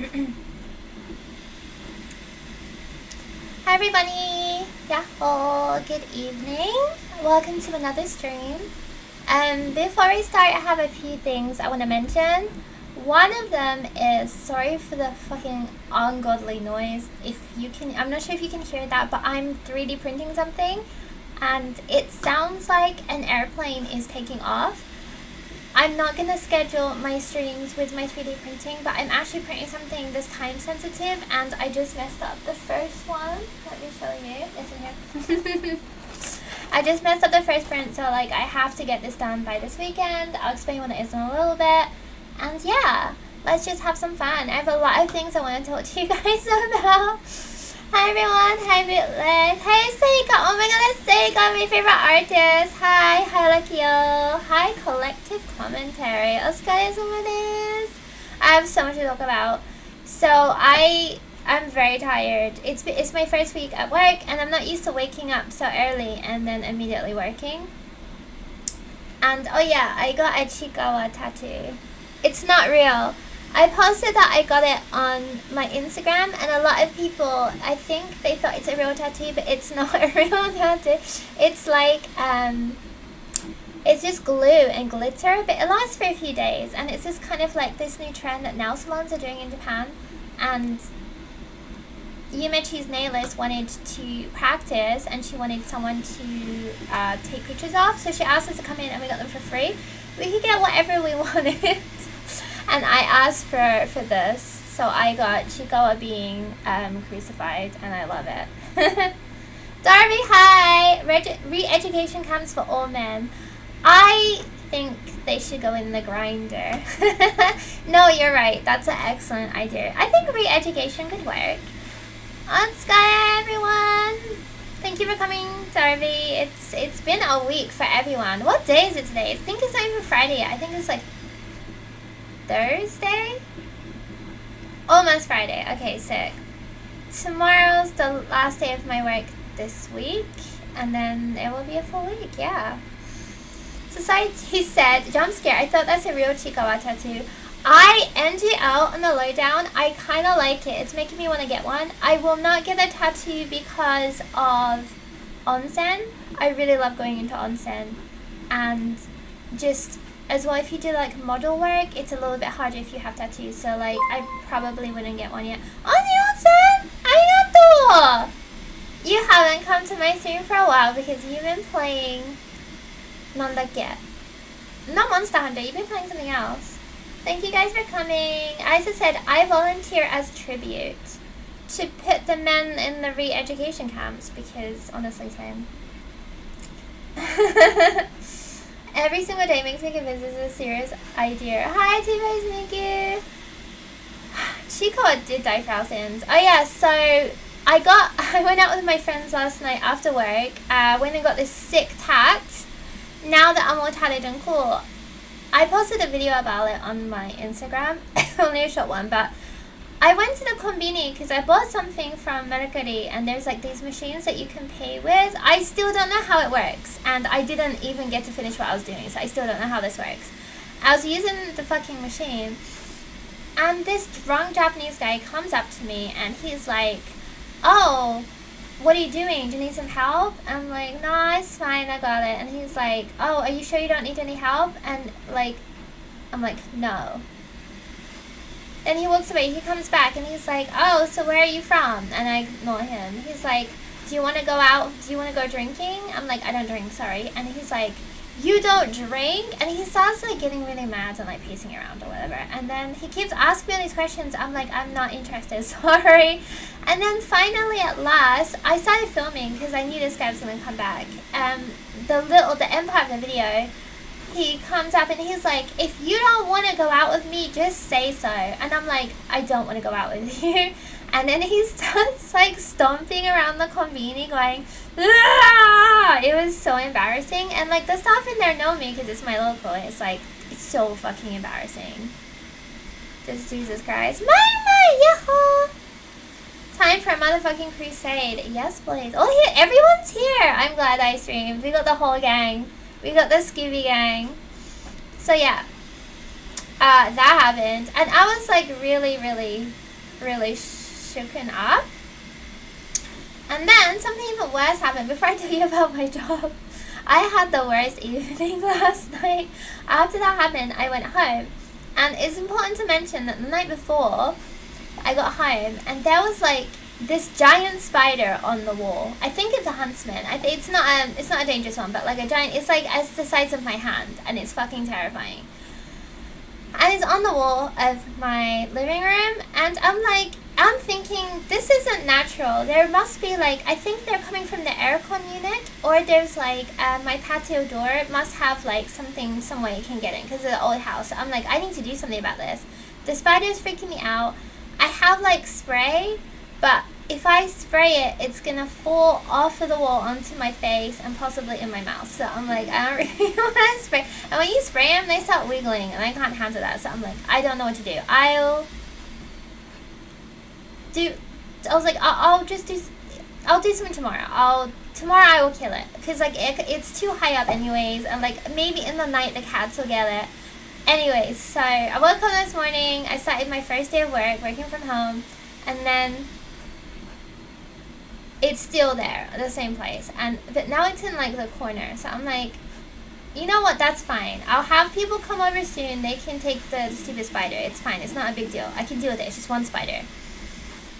Hi everybody! Yahoo! Good evening. Welcome to another stream. Before we start, I have a few things I want to mention. One of them is, sorry for the fucking ungodly noise. I'm not sure if you can hear that, but I'm 3D printing something and it sounds like an airplane is taking off. I'm not going to schedule my streams with my 3D printing, but I'm actually printing something that's time sensitive and I just messed up the first one. Let me show you. It's in here. I just messed up the first print, so like I have to get this done by this weekend. I'll explain what it is in a little bit. And yeah, let's just have some fun. I have a lot of things I want to talk to you guys about. Hi everyone, hi Bootleg, hi Seika, oh my god, that's Seika, my favorite artist. Hi Lakio, hi Collective Commentary, Oscar is. I have so much to talk about. So I'm very tired. It's my first week at work and I'm not used to waking up so early and then immediately working. And oh yeah, I got a Chikawa tattoo. It's not real. I posted that I got it on my Instagram and a lot of people, I think they thought it's a real tattoo, but it's not a real tattoo. It's like, it's just glue and glitter, but it lasts for a few days and it's just kind of like this new trend that nail salons are doing in Japan. And Yumechi's nailist wanted to practice and she wanted someone to take pictures of, so she asked us to come in and we got them for free. We could get whatever we wanted. And I asked for this, so I got Chikawa being crucified, and I love it. Darby, hi! Re-education camps for all men. I think they should go in the grinder. No, you're right. That's an excellent idea. I think re-education could work. On Sky, everyone! Thank you for coming, Darby. It's been a week for everyone. What day is it today? I think it's not even Friday. I think it's like Thursday? Almost Friday. Okay, sick. Tomorrow's the last day of my work this week, and then it will be a full week, yeah. Society said, jump scare, I thought that's a real Chikawa tattoo. I ended out on the lowdown. I kind of like it. It's making me want to get one. I will not get a tattoo because of onsen. I really love going into onsen. And just as well, if you do like model work, it's a little bit harder if you have tattoos. So like, I probably wouldn't get one yet. Onsen! Arigato! You haven't come to my stream for a while because you've been playing Nandakke. Not Monster Hunter, you've been playing something else. Thank you guys for coming. Isa said, I volunteer as tribute to put the men in the re-education camps because honestly, same. Every single day makes me convinced this is a serious idea. Hi, T-Base, thank you. Chico did die for our sins. Oh yeah, so I went out with my friends last night after work. Went and got this sick tat. Now that I'm all tatted and cool, I posted a video about it on my Instagram. Only a short one, but I went to the konbini because I bought something from Mercari and there's like these machines that you can pay with. I still don't know how it works and I didn't even get to finish what I was doing, so I still don't know how this works. I was using the fucking machine and this drunk Japanese guy comes up to me and he's like, oh, what are you doing? Do you need some help? I'm like, nah, it's fine, I got it. And he's like, oh, are you sure you don't need any help? And like, I'm like, no. Then he walks away, he comes back and he's like, oh, so where are you from? And I ignore him. He's like, do you want to go out? Do you want to go drinking? I'm like, I don't drink, sorry. And he's like, you don't drink? And he starts like getting really mad and like pacing around or whatever. And then he keeps asking me all these questions. I'm like, I'm not interested, sorry. And then finally at last, I started filming because I knew this guy was going to come back. The end part of the video, he comes up and he's like, if you don't want to go out with me, just say so. And I'm like, I don't want to go out with you. And then he starts like stomping around the konbini going, ah! It was so embarrassing. And like the staff in there know me because it's my local. It's like, it's so fucking embarrassing. Just Jesus Christ. My, yahoo! Time for a motherfucking crusade. Yes, please. Oh, here, everyone's here. I'm glad I streamed. We got the whole gang. We got the Scooby gang. So yeah, that happened. And I was like really, really really shooken up. And then something even worse happened. Before I tell you about my job, I had the worst evening last night. After that happened, I went home. And it's important to mention that the night before, I got home and there was like this giant spider on the wall. I think it's a huntsman. It's not a dangerous one, but like a giant. It's like as the size of my hand, and it's fucking terrifying. And it's on the wall of my living room, and I'm thinking, this isn't natural. There must be like, I think they're coming from the aircon unit, or there's like my patio door must have like something, some way you can get in because it's an old house. So I'm like, I need to do something about this. The spider's freaking me out. I have like spray, but if I spray it, it's gonna fall off of the wall onto my face and possibly in my mouth. So I'm like, I don't really want to spray. And when you spray them, they start wiggling, and I can't handle that. So I'm like, I don't know what to do. I'll do something tomorrow. Tomorrow I will kill it, because like it's too high up anyways, and like maybe in the night the cats will get it. Anyways, so I woke up this morning, I started my first day of work, working from home, and then it's still there, the same place, but now it's in like the corner. So I'm like, you know what, that's fine. I'll have people come over soon, they can take the stupid spider. It's fine, it's not a big deal. I can deal with it, it's just one spider.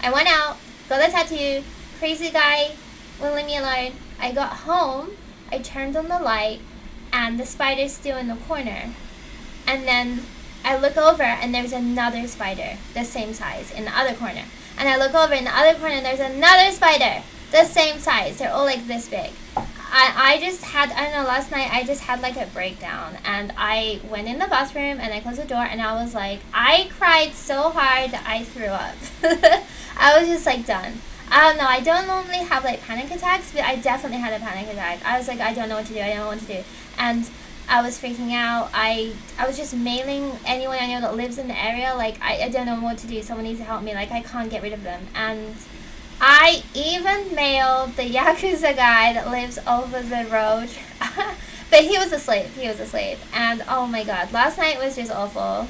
I went out, got a tattoo, crazy guy wouldn't leave me alone. I got home, I turned on the light, and the spider's still in the corner. And then I look over, and there's another spider, the same size, in the other corner. And I look over in the other corner, and there's another spider, the same size. They're all like this big. I don't know, last night I just had like a breakdown. And I went in the bathroom, and I closed the door, and I was like, I cried so hard that I threw up. I was just like done. I don't know, I don't normally have like panic attacks, but I definitely had a panic attack. I was like, I don't know what to do, I don't know what to do. And I was freaking out. I was just mailing anyone I know that lives in the area, like, I don't know what to do, someone needs to help me, like, I can't get rid of them. And I even mailed the Yakuza guy that lives over the road, but he was asleep, and oh my god, last night was just awful.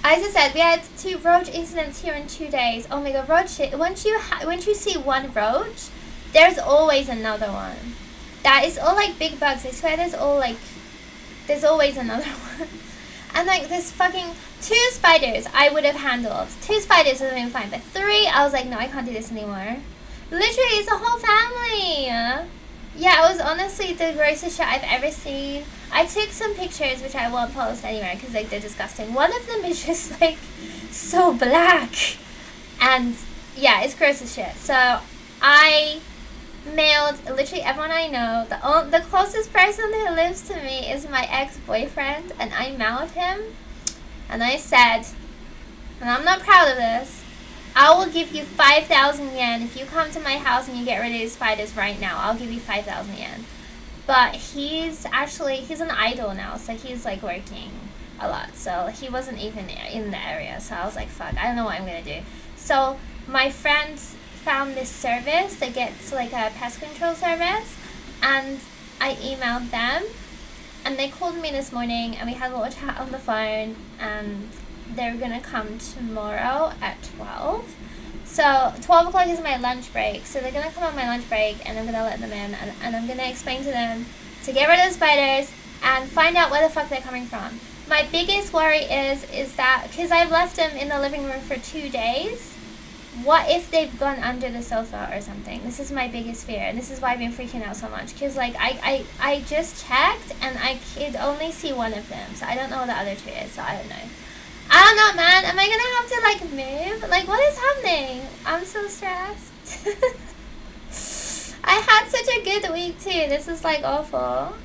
As I said, we had 2 roach incidents here in 2 days. Oh my god, roach shit. Once you see one roach, there's always another one. That is all like big bugs. I swear there's always another one. And like this fucking 2 spiders I would have handled. 2 spiders would have been fine, but 3, I was like, no, I can't do this anymore. Literally, it's a whole family. Yeah, it was honestly the grossest shit I've ever seen. I took some pictures, which I won't post anywhere because like they're disgusting. One of them is just like so black, and yeah, it's gross as shit. So I mailed literally everyone I know. The closest person who lives to me is my ex-boyfriend, and I mailed him, and I said, and I'm not proud of this, I will give you 5,000 yen if you come to my house and you get rid of these spiders right now. I'll give you 5,000 yen. But he's an idol now, so he's like working a lot. So he wasn't even in the area. So I was like, fuck, I don't know what I'm gonna do. So my friends found this service that gets like a pest control service, and I emailed them, and they called me this morning, and we had a little chat on the phone, and they're gonna come tomorrow at 12. So 12 o'clock is my lunch break, so they're gonna come on my lunch break, and I'm gonna let them in, and I'm gonna explain to them to get rid of the spiders and find out where the fuck they're coming from. My biggest worry is that because I've left them in the living room for 2 days, what if they've gone under the sofa or something? This is my biggest fear, and this is why I've been freaking out so much, because like I just checked, and I could only see one of them, so I don't know what the other 2 is, so I don't know. I don't know, man. Am I gonna have to like move? Like, what is happening? I'm so stressed. I had such a good week too. This is like awful.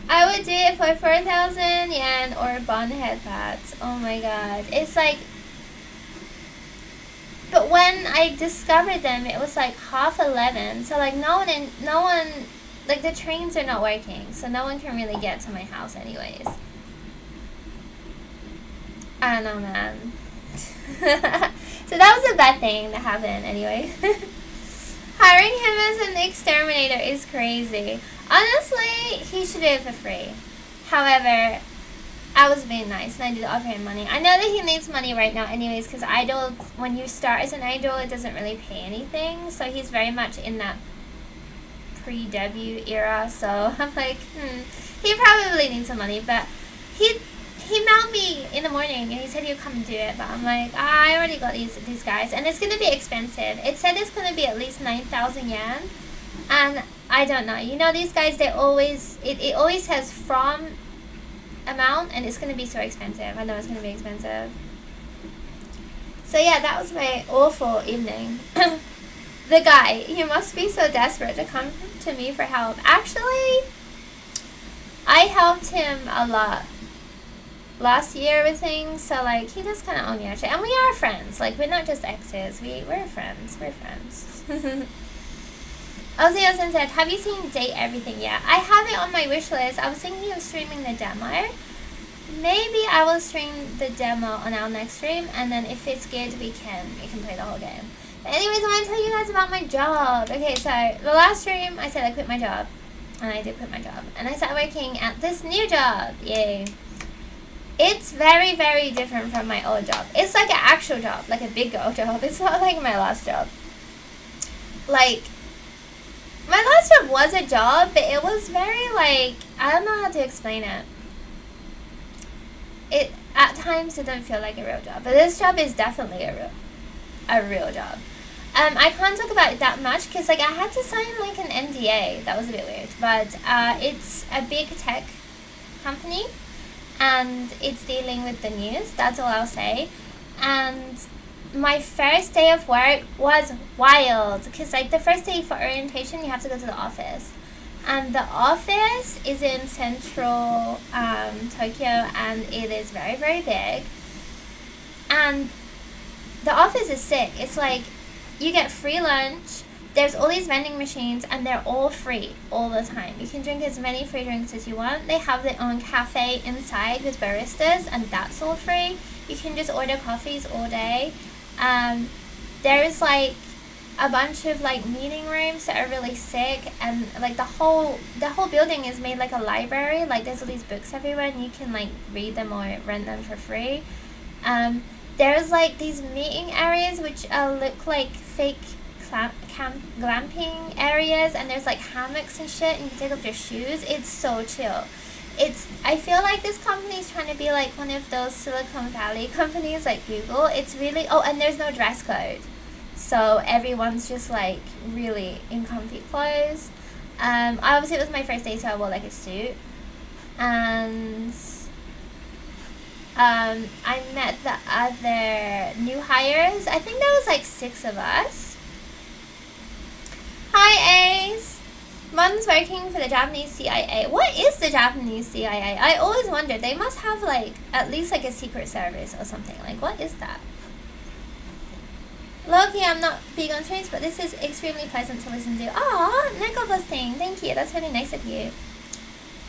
I would do it for 4,000 yen or bond head pads. Oh my god. It's like, but when I discovered them, it was like 11:30. So like no one, like the trains are not working, so no one can really get to my house anyways. I don't know, man. So that was a bad thing that happened anyway. Hiring him as an exterminator is crazy. Honestly, he should do it for free. However, I was being nice and I did offer him money. I know that he needs money right now anyways, because idol, when you start as an idol, it doesn't really pay anything. So he's very much in that pre-debut era. So I'm like, he probably needs some money. But he mailed me in the morning and he said he'll come and do it. But I'm like, I already got these guys. And it's going to be expensive. It said it's going to be at least 9,000 yen. And I don't know. You know, these guys, they always, it always says from amount, and it's going to be so expensive. I know it's going to be expensive. So yeah, that was my awful evening. The guy, you must be so desperate to come to me for help. Actually, I helped him a lot last year with things, so like he does kind of owe me actually. And we are friends. Like, we're not just exes. We're friends. We're friends. Ozzy said, have you seen Date Everything yet? I have it on my wish list. I was thinking of streaming the demo. Maybe I will stream the demo on our next stream, and then if it's good, we can play the whole game. But anyways, I want to tell you guys about my job. Okay, so the last stream, I said I quit my job. And I did quit my job. And I started working at this new job. Yay. It's very, very different from my old job. It's like an actual job, like a big girl job. It's not like my last job. Like, my last job was a job, but it was very, like, I don't know how to explain it. It, at times, it didn't feel like a real job. But this job is definitely a real job. I can't talk about it that much, because, like, I had to sign, like, an NDA. That was a bit weird. But, it's a big tech company, and it's dealing with the news. That's all I'll say. And my first day of work was wild, because like the first day for orientation you have to go to the office, and the office is in central Tokyo, and it is very, very big, and the office is sick. It's like you get free lunch, there's all these vending machines, and they're all free all the time. You can drink as many free drinks as you want. They have their own cafe inside with baristas, and that's all free. You can just order coffees all day. There's like a bunch of like meeting rooms that are really sick, and like the whole building is made like a library. Like, there's all these books everywhere, and you can like read them or rent them for free. There's like these meeting areas which look like fake glamping areas, and there's like hammocks and shit, and you can take off your shoes. It's so chill. I feel like this company is trying to be like one of those Silicon Valley companies like Google. It's really, and there's no dress code. So everyone's just like really in comfy clothes. Obviously it was my first day, so I wore like a suit. And I met the other new hires. I think there was like 6 of us. Hi, Ace. Mom's working for the Japanese CIA. What is the Japanese CIA? I always wondered. They must have like at least like a secret service or something. Like, what is that? Loki, I'm not big on streams, but this is extremely pleasant to listen to. Aw, Neko posting. Thank you. That's really nice of you.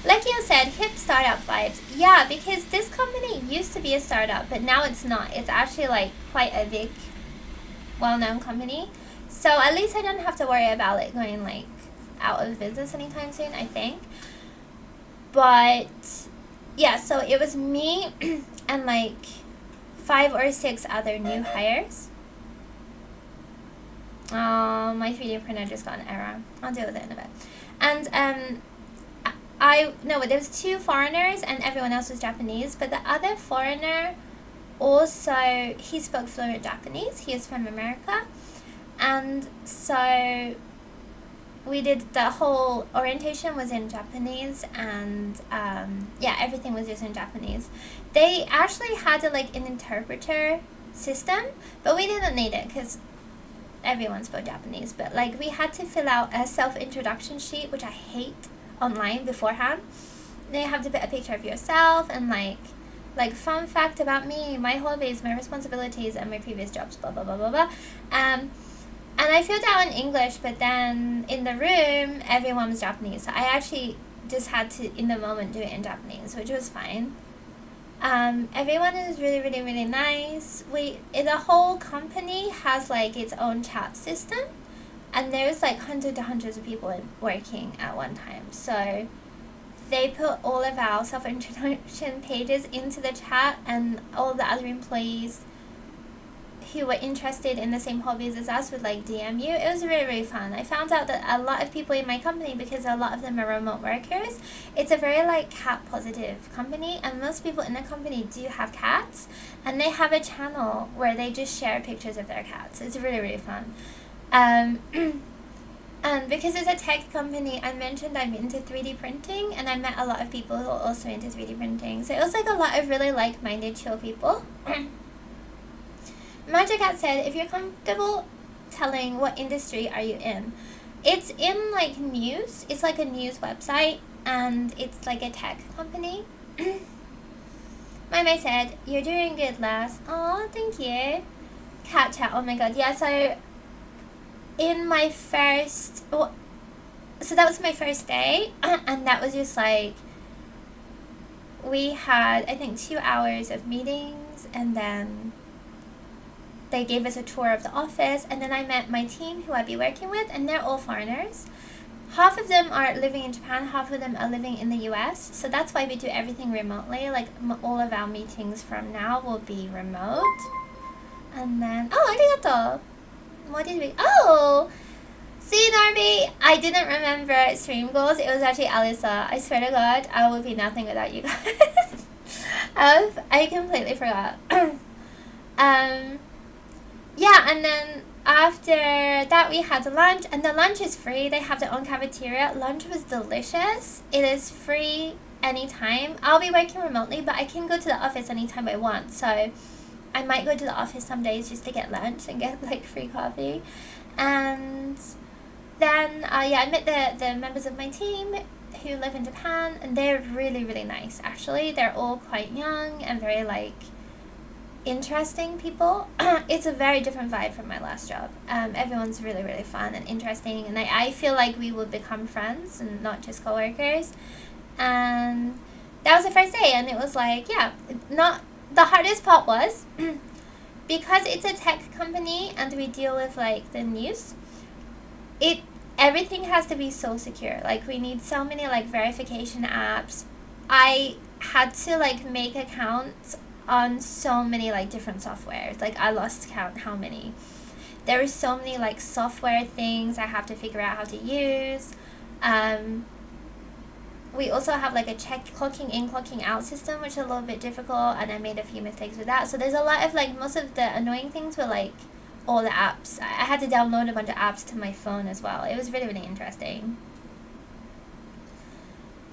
Lekio said hip startup vibes. Yeah, because this company used to be a startup, but now it's not. It's actually like quite a big, well-known company. So at least I don't have to worry about it going like out of business anytime soon, I think. But yeah, so it was me and like 5 or 6 other new hires. Oh, my 3D printer just got an error. I'll deal with it in a bit. And there was 2 foreigners and everyone else was Japanese, but the other foreigner also, he spoke fluent Japanese. He is from America. And so we did, the whole orientation was in Japanese, and everything was just in Japanese. They actually had an interpreter system, but we didn't need it because everyone spoke Japanese. But like, we had to fill out a self-introduction sheet, which I hate, online beforehand. Then you have to put a picture of yourself and like fun fact about me, my hobbies, my responsibilities, and my previous jobs, blah blah blah blah blah. And I filled out in English, but then in the room, everyone was Japanese. So I actually just had to, in the moment, do it in Japanese, which was fine. Everyone is really, really, really nice. The whole company has like its own chat system, and there's like hundreds of people working at one time. So they put all of our self-introduction pages into the chat, and all the other employees who were interested in the same hobbies as us would like DM you. It was really, really fun. I found out that a lot of people in my company, because a lot of them are remote workers, it's a very like cat positive company, and most people in the company do have cats, and they have a channel where they just share pictures of their cats. It's really, really fun. And because it's a tech company, I mentioned I'm into 3D printing, and I met a lot of people who are also into 3D printing. So it was like a lot of really like-minded, chill people. Magic Cat said, if you're comfortable telling what industry are you in. It's in like news. It's like a news website, and it's like a tech company. Mai said, you're doing good, Les. Oh, thank you. Cat chat, oh my god. Yeah, so in my first, so that was my first day, and that was just like, we had, I think, 2 hours of meetings, and then they gave us a tour of the office, and then I met my team who I'd be working with, and they're all foreigners. Half of them are living in Japan, half of them are living in the US, so that's why we do everything remotely. Like, all of our meetings from now will be remote. And then, oh, arigato! What did we, oh! See, Narby, I didn't remember stream goals. It was actually Alyssa. I swear to God, I would be nothing without you guys. I completely forgot. Yeah, and then after that we had lunch, and the lunch is free. They have their own cafeteria. Lunch was delicious. It is free anytime. I'll be working remotely, but I can go to the office anytime I want. So I might go to the office some days just to get lunch and get like free coffee. And then, yeah, I met the members of my team who live in Japan, and they're really, really nice, actually. They're all quite young and very, like, interesting people. It's a very different vibe from my last job. Everyone's really, really fun and interesting, and I feel like we will become friends and not just coworkers. And that was the first day, and it was like, yeah, not the hardest part was because it's a tech company and we deal with like the news, everything has to be so secure. Like, we need so many like verification apps. I had to like make accounts on so many like different softwares. Like, I lost count how many. There are so many like software things I have to figure out how to use. We also have like a clocking in, clocking out system, which is a little bit difficult, and I made a few mistakes with that. So there's a lot of like, most of the annoying things were like all the apps. I had to download a bunch of apps to my phone as well. It was really, really interesting.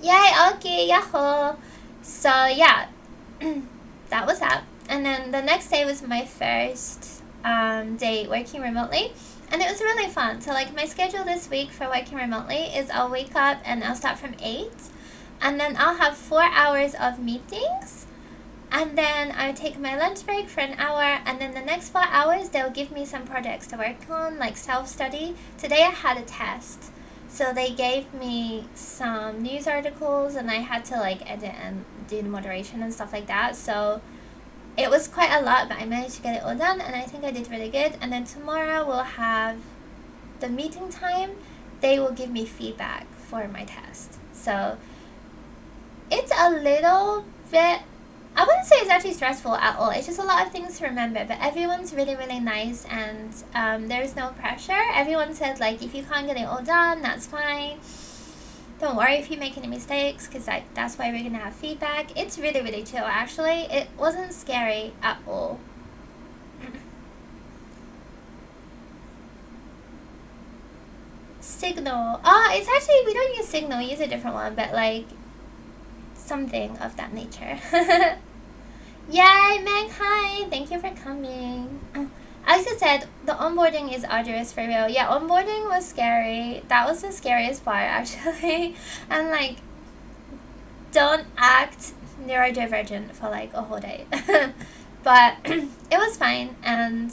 Yay, okay, yahoo! So yeah, that was that. And then the next day was my first day working remotely. And it was really fun. So like, my schedule this week for working remotely is I'll wake up and I'll start from 8. And then I'll have 4 hours of meetings. And then I'll take my lunch break for an hour. And then the next 4 hours, they'll give me some projects to work on, like self-study. Today I had a test. So they gave me some news articles, and I had to like edit and do the moderation and stuff like that. So it was quite a lot, but I managed to get it all done, and I think I did really good. And then tomorrow we'll have the meeting time. They will give me feedback for my test. So it's a little bit, I wouldn't say it's actually stressful at all. It's just a lot of things to remember, but everyone's really, really nice, and there's no pressure. Everyone said, like, if you can't get it all done, that's fine. Don't worry if you make any mistakes, because that's why we're going to have feedback. It's really, really chill, actually. It wasn't scary at all. Signal. It's actually, we don't use Signal, we use a different one, but like something of that nature. Yay, Meg, hi! Thank you for coming. Alexa said, the onboarding is arduous for real. Yeah, onboarding was scary. That was the scariest part, actually. And like, don't act neurodivergent for like a whole day. But it was fine, and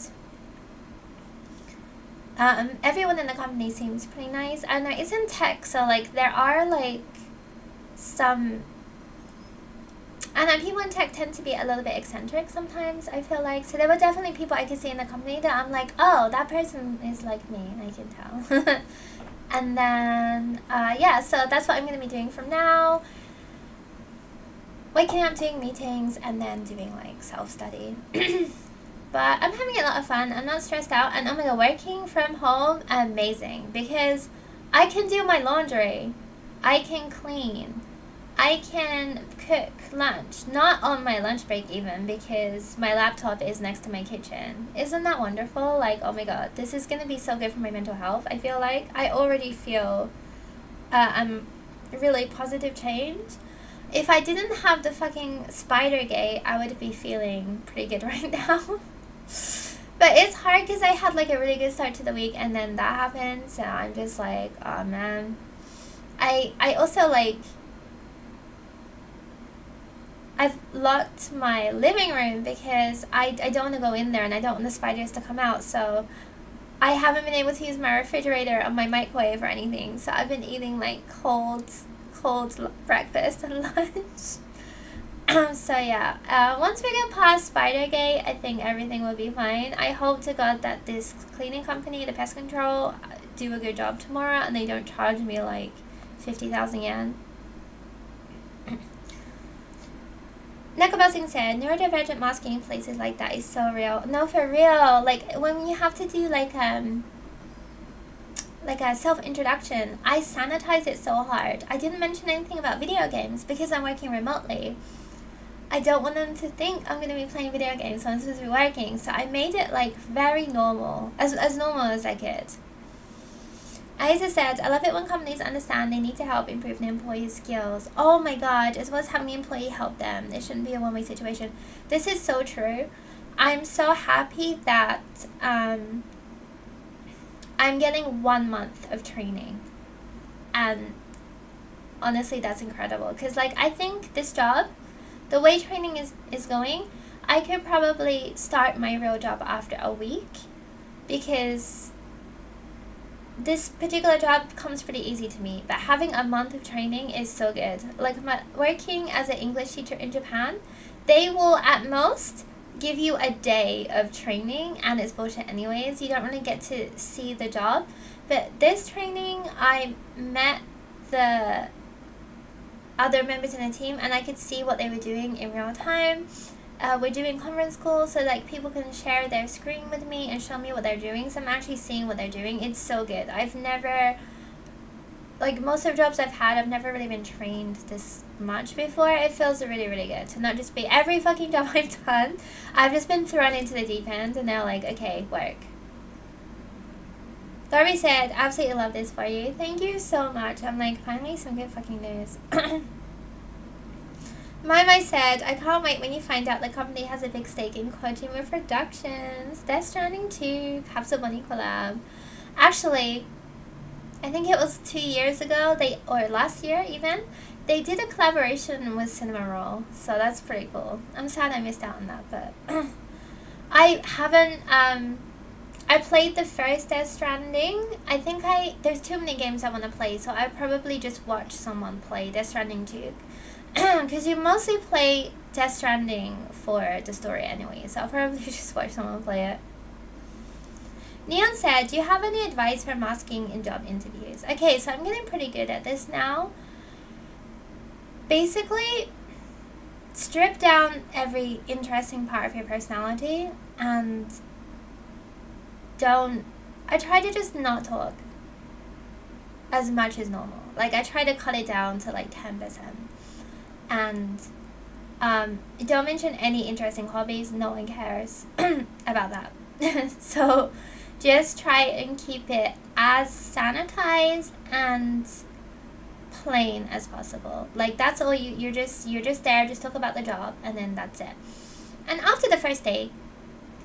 everyone in the company seems pretty nice. And there isn't tech, so like, there are like some, and then people in tech tend to be a little bit eccentric sometimes, I feel like. So there were definitely people I could see in the company that I'm like, oh, that person is like me, I can tell. And then, yeah, so that's what I'm going to be doing from now. waking up, doing meetings, and then doing like self-study. But I'm having a lot of fun. I'm not stressed out. And oh my god, working from home, amazing. Because I can do my laundry. I can clean. I can cook lunch. Not on my lunch break even, because my laptop is next to my kitchen. Isn't that wonderful? Like, oh my god, this is going to be so good for my mental health. I feel like I already feel I'm really positive change. If I didn't have the fucking spider gate, I would be feeling pretty good right now. But it's hard because I had like a really good start to the week, and then that happened, so I'm just like, oh man. I also like, I've locked my living room because I don't want to go in there, and I don't want the spiders to come out, so I haven't been able to use my refrigerator or my microwave or anything, so I've been eating like cold breakfast and lunch. So yeah, once we get past Spidergate, I think everything will be fine. I hope to God that this cleaning company, the pest control, do a good job tomorrow and they don't charge me like 50,000 yen. Nekobosing said, neurodivergent masking in places like that is so real. No, for real. Like when you have to do like a self-introduction, I sanitize it so hard. I didn't mention anything about video games because I'm working remotely. I don't want them to think I'm going to be playing video games when I'm supposed to be working. So I made it like very normal, as normal as I could. Isa said, I love it when companies understand they need to help improve the employee's skills. Oh my god, as well as having the employee help them. It shouldn't be a one-way situation. This is so true. I'm so happy that I'm getting 1 month of training. And honestly, that's incredible. Because like, I think this job, the way training is going, I could probably start my real job after a week, because this particular job comes pretty easy to me, but having a month of training is so good. Like working as an English teacher in Japan, they will at most give you a day of training, and it's bullshit anyways. You don't really get to see the job. But this training, I met the other members in the team, and I could see what they were doing in real time. We're doing conference calls, so like people can share their screen with me and show me what they're doing, so I'm actually seeing what they're doing. It's so good. I've never, like most of the jobs I've had, I've never really been trained this much before. It feels really, really good to not just be every fucking job I've done. I've just been thrown into the deep end, and they're like, okay, work. Darby said, absolutely love this for you. Thank you so much. I'm like, finally some good fucking news. Mai said, I can't wait when you find out the company has a big stake in Kojima Productions. Death Stranding 2, Capsule Bunny collab. Actually, I think it was 2 years ago, or last year even, they did a collaboration with Cinema Roll, so that's pretty cool. I'm sad I missed out on that, but I haven't, I played the first Death Stranding. I think there's too many games I want to play, so I probably just watch someone play Death Stranding 2. Because you mostly play Death Stranding for the story anyway, so I'll probably just watch someone play it. Neon said, do you have any advice for masking in job interviews? Okay, so I'm getting pretty good at this now. Basically, strip down every interesting part of your personality, and I try to just not talk as much as normal. Like, I try to cut it down to like 10%. And don't mention any interesting hobbies. No one cares about that. So just try and keep it as sanitized and plain as possible. Like, that's all you're just there, just talk about the job, and then that's it. And after the first day,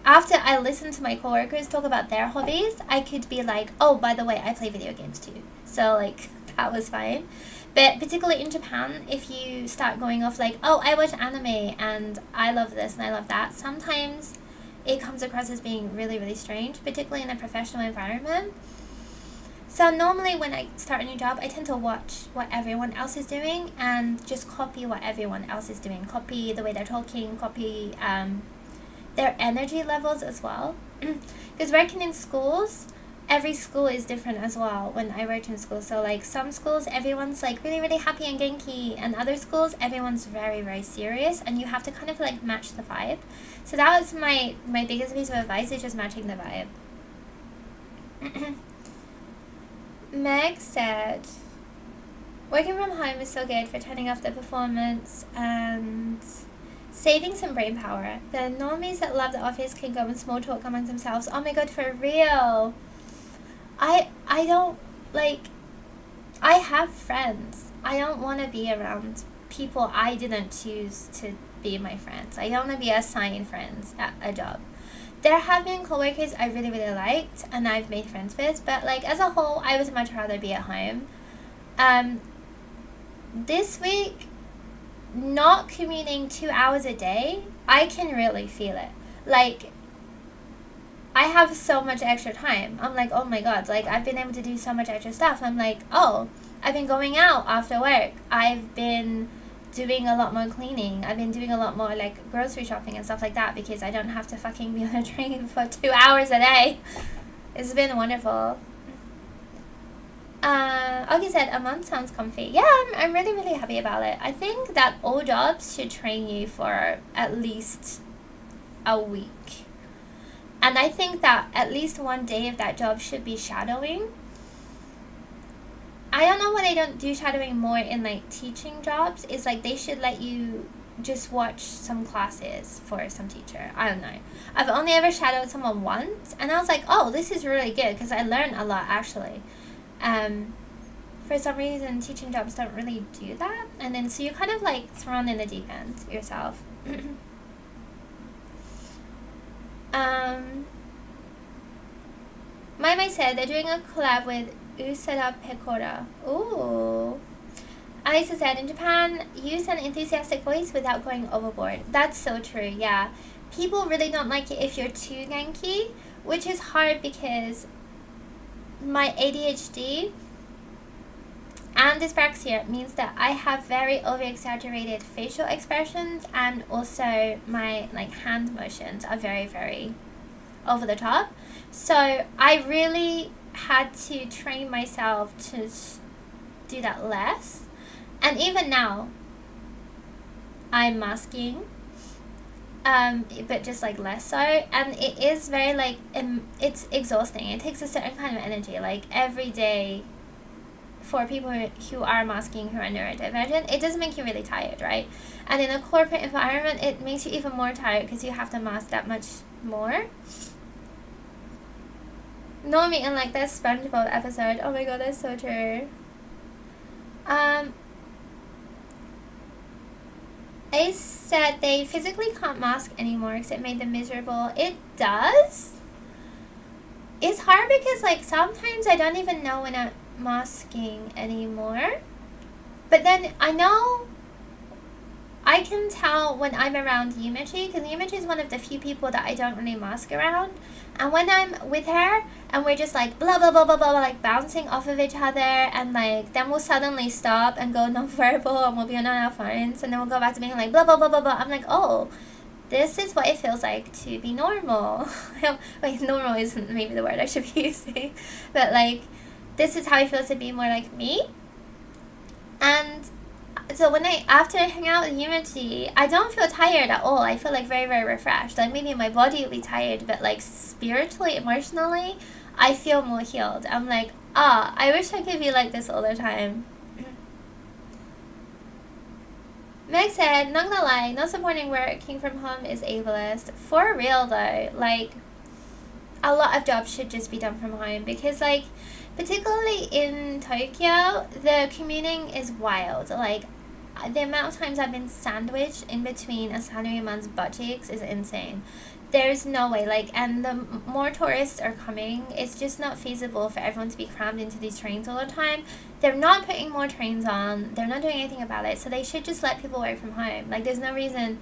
after I listened to my coworkers talk about their hobbies, I could be like, oh, by the way, I play video games too. So like, that was fine. But particularly in Japan, if you start going off like, oh, I watch anime and I love this and I love that, sometimes it comes across as being really, really strange, particularly in a professional environment. So normally when I start a new job, I tend to watch what everyone else is doing and just copy what everyone else is doing. Copy the way they're talking, copy their energy levels as well. Because working in schools, every school is different as well when I worked in school. So like some schools everyone's like really really happy and genki, and other schools everyone's very very serious, and you have to kind of like match the vibe. So that was my biggest piece of advice, is just matching the vibe. Meg said, working from home is so good for turning off the performance and saving some brain power. The normies that love the office can go and small talk amongst themselves. Oh my god, for real. I don't, like, I have friends. I don't want to be around people I didn't choose to be my friends. I don't want to be assigned friends at a job. There have been coworkers I really really liked and I've made friends with, but like as a whole I would much rather be at home. This week, not commuting 2 hours a day, I can really feel it. Like, I have so much extra time. I'm like, oh my god, like I've been able to do so much extra stuff. I'm like, oh, I've been going out after work. I've been doing a lot more cleaning. I've been doing a lot more like grocery shopping and stuff like that, because I don't have to fucking be on a train for 2 hours a day. It's been wonderful. Okay, said a month sounds comfy. Yeah, I'm really really happy about it. I think that all jobs should train you for at least a week, and I think that at least one day of that job should be shadowing. I don't know why they don't do shadowing more in like teaching jobs. It's like they should let you just watch some classes for some teacher. I don't know. I've only ever shadowed someone once, and I was like, oh, this is really good because I learned a lot actually. For some reason teaching jobs don't really do that, and then so you're kind of like thrown in the deep end yourself. Mai said they're doing a collab with Usada Pecora. Ooh. Alisa said, in Japan, use an enthusiastic voice without going overboard. That's so true, yeah. People really don't like it if you're too genki, which is hard because my ADHD and dyspraxia means that I have very over-exaggerated facial expressions, and also my like hand motions are very, very over the top. So I really had to train myself to do that less. And even now, I'm masking, but just like less so. And it is very like, it's exhausting. It takes a certain kind of energy. Like every day, for people who are masking, who are neurodivergent, it does make you really tired, right? And in a corporate environment, it makes you even more tired because you have to mask that much more. Normie in like that SpongeBob episode. Oh my god, that's so true. Ace said they physically can't mask anymore because it made them miserable. It does. It's hard because like sometimes I don't even know when I'm masking anymore. But then I know I can tell when I'm around Yumichi, because Yumichi is one of the few people that I don't really mask around. And when I'm with her and we're just like blah blah blah blah blah, like bouncing off of each other, and like then we'll suddenly stop and go non-verbal and we'll be on our phones, and then we'll go back to being like blah blah blah blah blah. I'm like, oh, this is what it feels like to be normal. Wait, normal isn't maybe the word I should be using, but like this is how it feels to be more like me. And so when after I hang out with Yumichi, I don't feel tired at all. I feel like very, very refreshed. Like maybe my body will be tired, but like spiritually, emotionally, I feel more healed. I'm like, I wish I could be like this all the time. Meg said, not gonna lie, not supporting working from home is ableist. For real though, like a lot of jobs should just be done from home, because like particularly in Tokyo, the commuting is wild. Like the amount of times I've been sandwiched in between a salaryman's butt cheeks is insane. There's no way, like, and the more tourists are coming, it's just not feasible for everyone to be crammed into these trains all the time. They're not putting more trains on, they're not doing anything about it, so they should just let people work from home. Like, there's no reason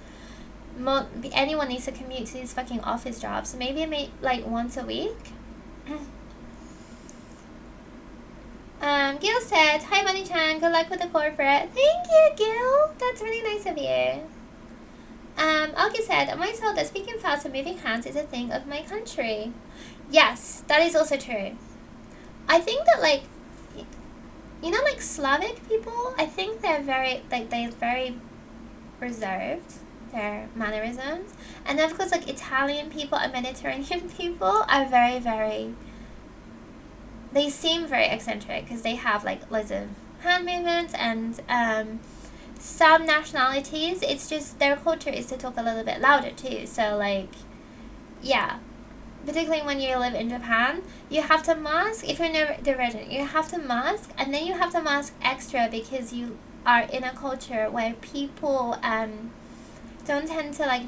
anyone needs to commute to these fucking office jobs. So maybe like once a week. Gil said, hi Bunny-chan, good luck with the corporate. Thank you, Gil. That's really nice of you. Augie said, I myself that speaking fast and moving hands is a thing of my country. Yes, that is also true. I think that, like, you know, like Slavic people, I think they're very reserved, their mannerisms. And then of course, like, Italian people and Mediterranean people are very, very, they seem very eccentric because they have like loads of hand movements. And some nationalities, it's just their culture is to talk a little bit louder too. So like, yeah, particularly when you live in Japan, you have to mask. If you're neurodivergent, you have to mask, and then you have to mask extra because you are in a culture where people don't tend to like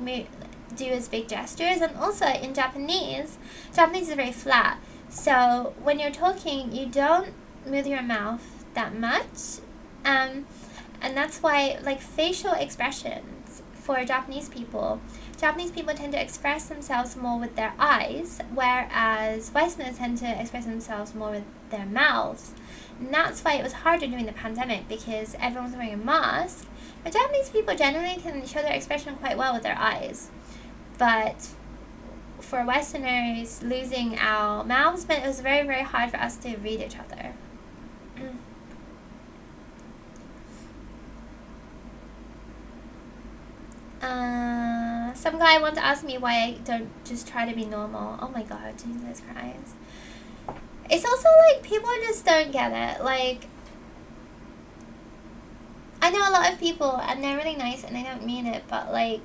do as big gestures. And also in Japanese is very flat, so when you're talking, you don't move your mouth that much, and that's why, like, facial expressions for Japanese people tend to express themselves more with their eyes, whereas Westerners tend to express themselves more with their mouths. And that's why it was harder during the pandemic, because everyone was wearing a mask. But Japanese people generally can show their expression quite well with their eyes. But for Westerners, losing our mouths meant it was very, very hard for us to read each other. Some guy wants to ask me why I don't just try to be normal. Oh my god, Jesus Christ. It's also like, people just don't get it. Like, I know a lot of people and they're really nice and they don't mean it, but like,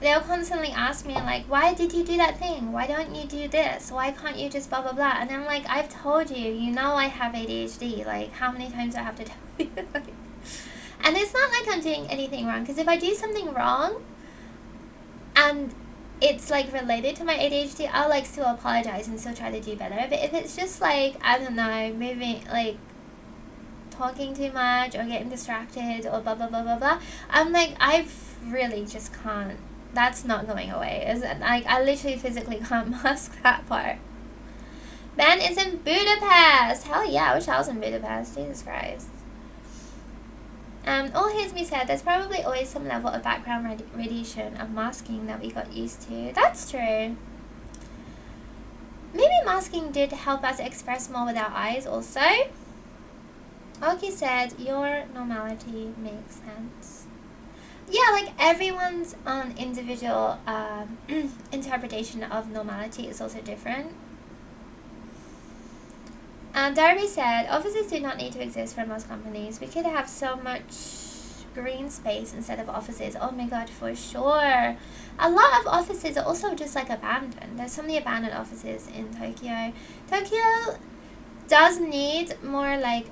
they'll constantly ask me like, why did you do that thing? Why don't you do this? Why can't you just blah blah blah? And I'm like, I've told you, you know I have ADHD. Like, how many times do I have to tell you? And it's not like I'm doing anything wrong, because if I do something wrong and it's like related to my ADHD, I'll like still apologize and still try to do better. But if it's just like, I don't know, moving, like talking too much or getting distracted or blah blah blah blah blah, I'm like, I really just can't, that's not going away. Like, I literally physically can't mask that part. Ben is in Budapest. Hell yeah, I wish I was in Budapest. Jesus Christ. All hears me said, there's probably always some level of background radiation of masking that we got used to. That's true. Maybe masking did help us express more with our eyes also. Oki said, your normality makes sense. Yeah, like, everyone's own individual interpretation of normality is also different. Darby said, offices do not need to exist for most companies. We could have so much green space instead of offices. Oh my god, for sure. A lot of offices are also just like abandoned. There's so many abandoned offices in Tokyo. Tokyo does need more like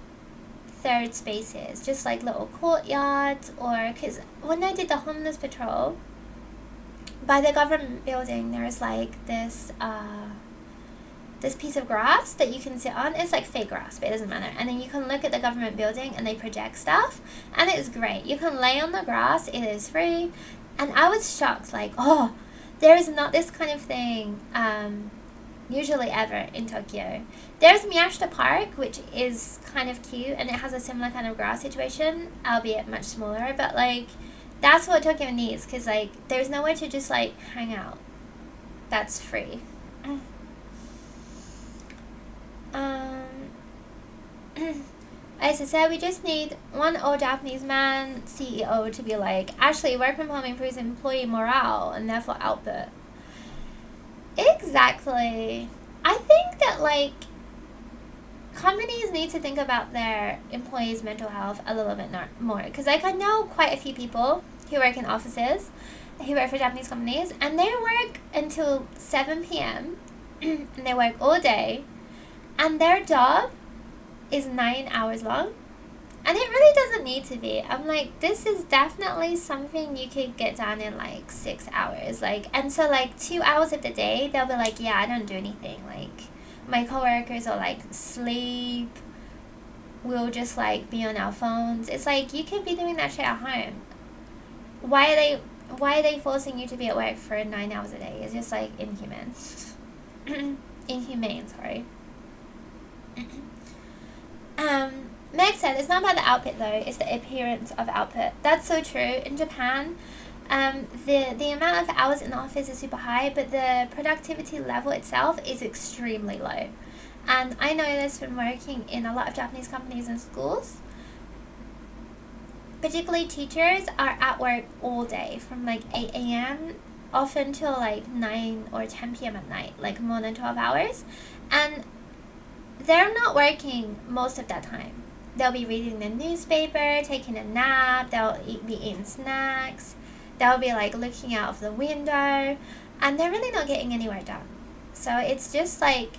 third spaces, just like little courtyards, or because when I did the homeless patrol by the government building, there's like this piece of grass that you can sit on. It's like fake grass, but it doesn't matter. And then you can look at the government building and they project stuff, and it is great. You can lay on the grass, it is free. And I was shocked, like, oh, there is not this kind of thing usually ever in Tokyo. There's Miyashita Park, which is kind of cute, and it has a similar kind of grass situation, albeit much smaller. But like, that's what Tokyo needs, because like, there's nowhere to just like hang out that's free. As I said, we just need one old Japanese man CEO to be like, actually, work from home improves employee morale and therefore output. Exactly. I think that like, companies need to think about their employees' mental health a little bit more, because like, I know quite a few people who work in offices, who work for Japanese companies, and they work until 7 p.m. and they work all day, and their job is 9 hours long, and it really doesn't need to be. I'm like, this is definitely something you could get done in like 6 hours. Like, and so like 2 hours of the day, they'll be like, yeah, I don't do anything. Like, my coworkers are like, sleep, we'll just like be on our phones. It's like, you could be doing that shit at home. Why are they forcing you to be at work for 9 hours a day? It's just like inhuman. Inhumane, sorry. Meg said, it's not about the output though, it's the appearance of output. That's so true. In Japan, the amount of hours in the office is super high, but the productivity level itself is extremely low. And I know this from working in a lot of Japanese companies and schools. Particularly teachers are at work all day from like 8 a.m. often till like 9 or 10 p.m. at night, like more than 12 hours. And they're not working most of that time. They'll be reading the newspaper, taking a nap, they'll be eating snacks, they'll be like looking out of the window, and they're really not getting anywhere done. So it's just like,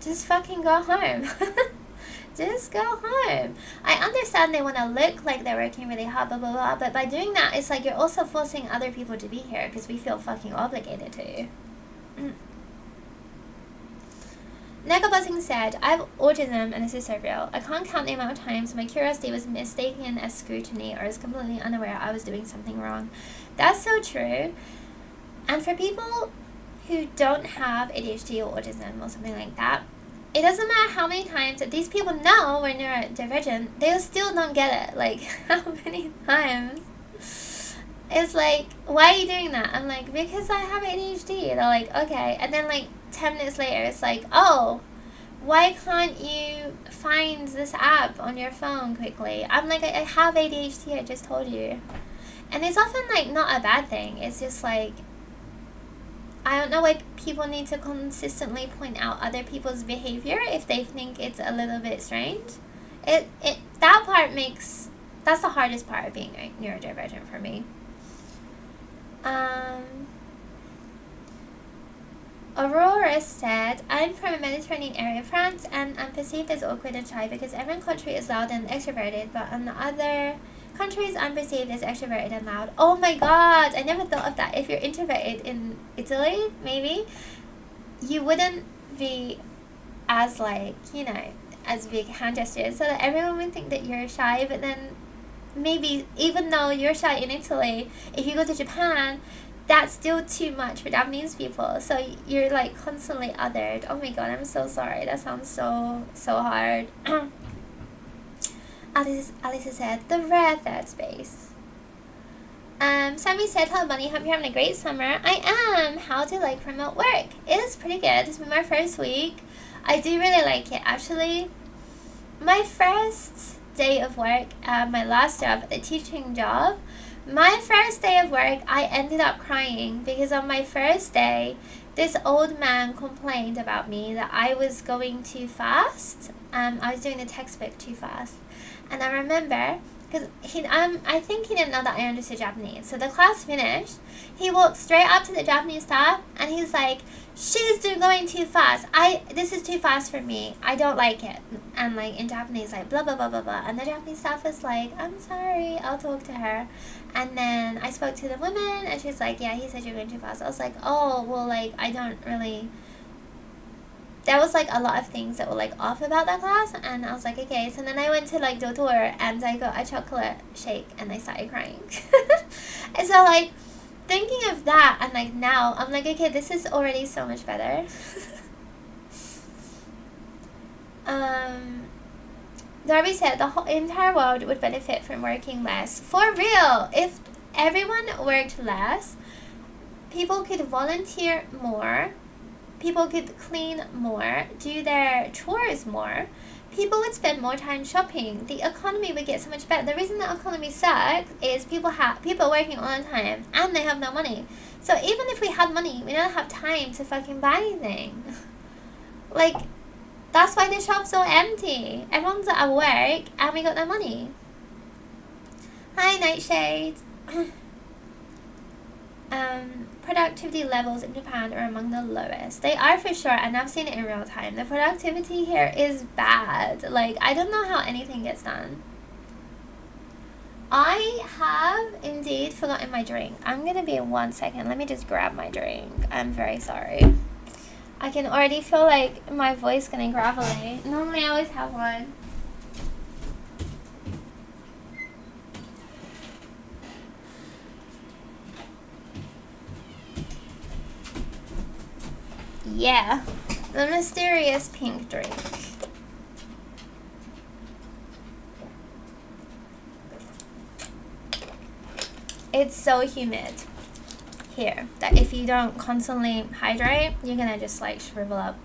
just fucking go home. Just go home. I understand they want to look like they're working really hard, blah, blah, blah, but by doing that, it's like you're also forcing other people to be here because we feel fucking obligated to. Negabuzzing said, I have autism and this is so real. I can't count the amount of times my curiosity was mistaken as scrutiny or was completely unaware I was doing something wrong. That's so true. And for people who don't have ADHD or autism or something like that, it doesn't matter how many times that these people know we're neurodivergent, they still don't get it. Like, how many times? It's like, why are you doing that? I'm like, because I have ADHD. They're like, okay. And then like 10 minutes later, it's like, oh, why can't you find this app on your phone quickly? I'm like, I have ADHD, I just told you. And it's often like not a bad thing. It's just like, I don't know why people need to consistently point out other people's behavior if they think it's a little bit strange. That part makes, that's the hardest part of being neurodivergent for me. Aurora said, I'm from a Mediterranean area of France and I'm perceived as awkward and shy because every country is loud and extroverted, but on the other countries I'm perceived as extroverted and loud. Oh my god, I never thought of that. If you're introverted in Italy, maybe, you wouldn't be as like, you know, as big hand gestures, so that everyone would think that you're shy, but then maybe even though you're shy in Italy, if you go to Japan, that's still too much for Japanese people, so you're like constantly othered. Oh my god, I'm so sorry, that sounds so hard. Alice said, the rare third space. Sammy said, hello Bunny, hope you're having a great summer. I am. How do you like remote work? It is pretty good. It's been my first week. I do really like it, actually. My first day of work, my last job, the teaching job, my first day of work, I ended up crying because on my first day, this old man complained about me that I was going too fast. I was doing the textbook too fast. And I remember, because I think he didn't know that I understood Japanese. So the class finished, he walked straight up to the Japanese staff, and he's like, she's going too fast. This is too fast for me. I don't like it. And like in Japanese, like blah, blah, blah, blah, blah. And the Japanese staff was like, I'm sorry, I'll talk to her. And then I spoke to the woman, and she's like, yeah, he said you're going too fast. I was like, oh, well, like, I don't really... There was like a lot of things that were like off about that class, and I was like, okay. So then I went to like the tour and I got a chocolate shake and I started crying. And so like thinking of that, and like now I'm like, okay, this is already so much better. Darby said the whole entire world would benefit from working less. For real, if everyone worked less, people could volunteer more. People could clean more, do their chores more. People would spend more time shopping. The economy would get so much better. The reason the economy sucks is people working all the time and they have no money. So even if we had money, we don't have time to fucking buy anything. Like, that's why the shop's so empty. Everyone's at work and we got no money. Hi, Nightshade. Productivity levels in Japan are among the lowest. They are for sure, and I've seen it in real time. The productivity here is bad. Like, I don't know how anything gets done. I have indeed forgotten my drink. I'm gonna be 1 second. Let me just grab my drink. I'm very sorry. I can already feel like my voice getting gravelly. Normally I always have one. Yeah, the mysterious pink drink. It's so humid here that if you don't constantly hydrate, you're gonna just like shrivel up.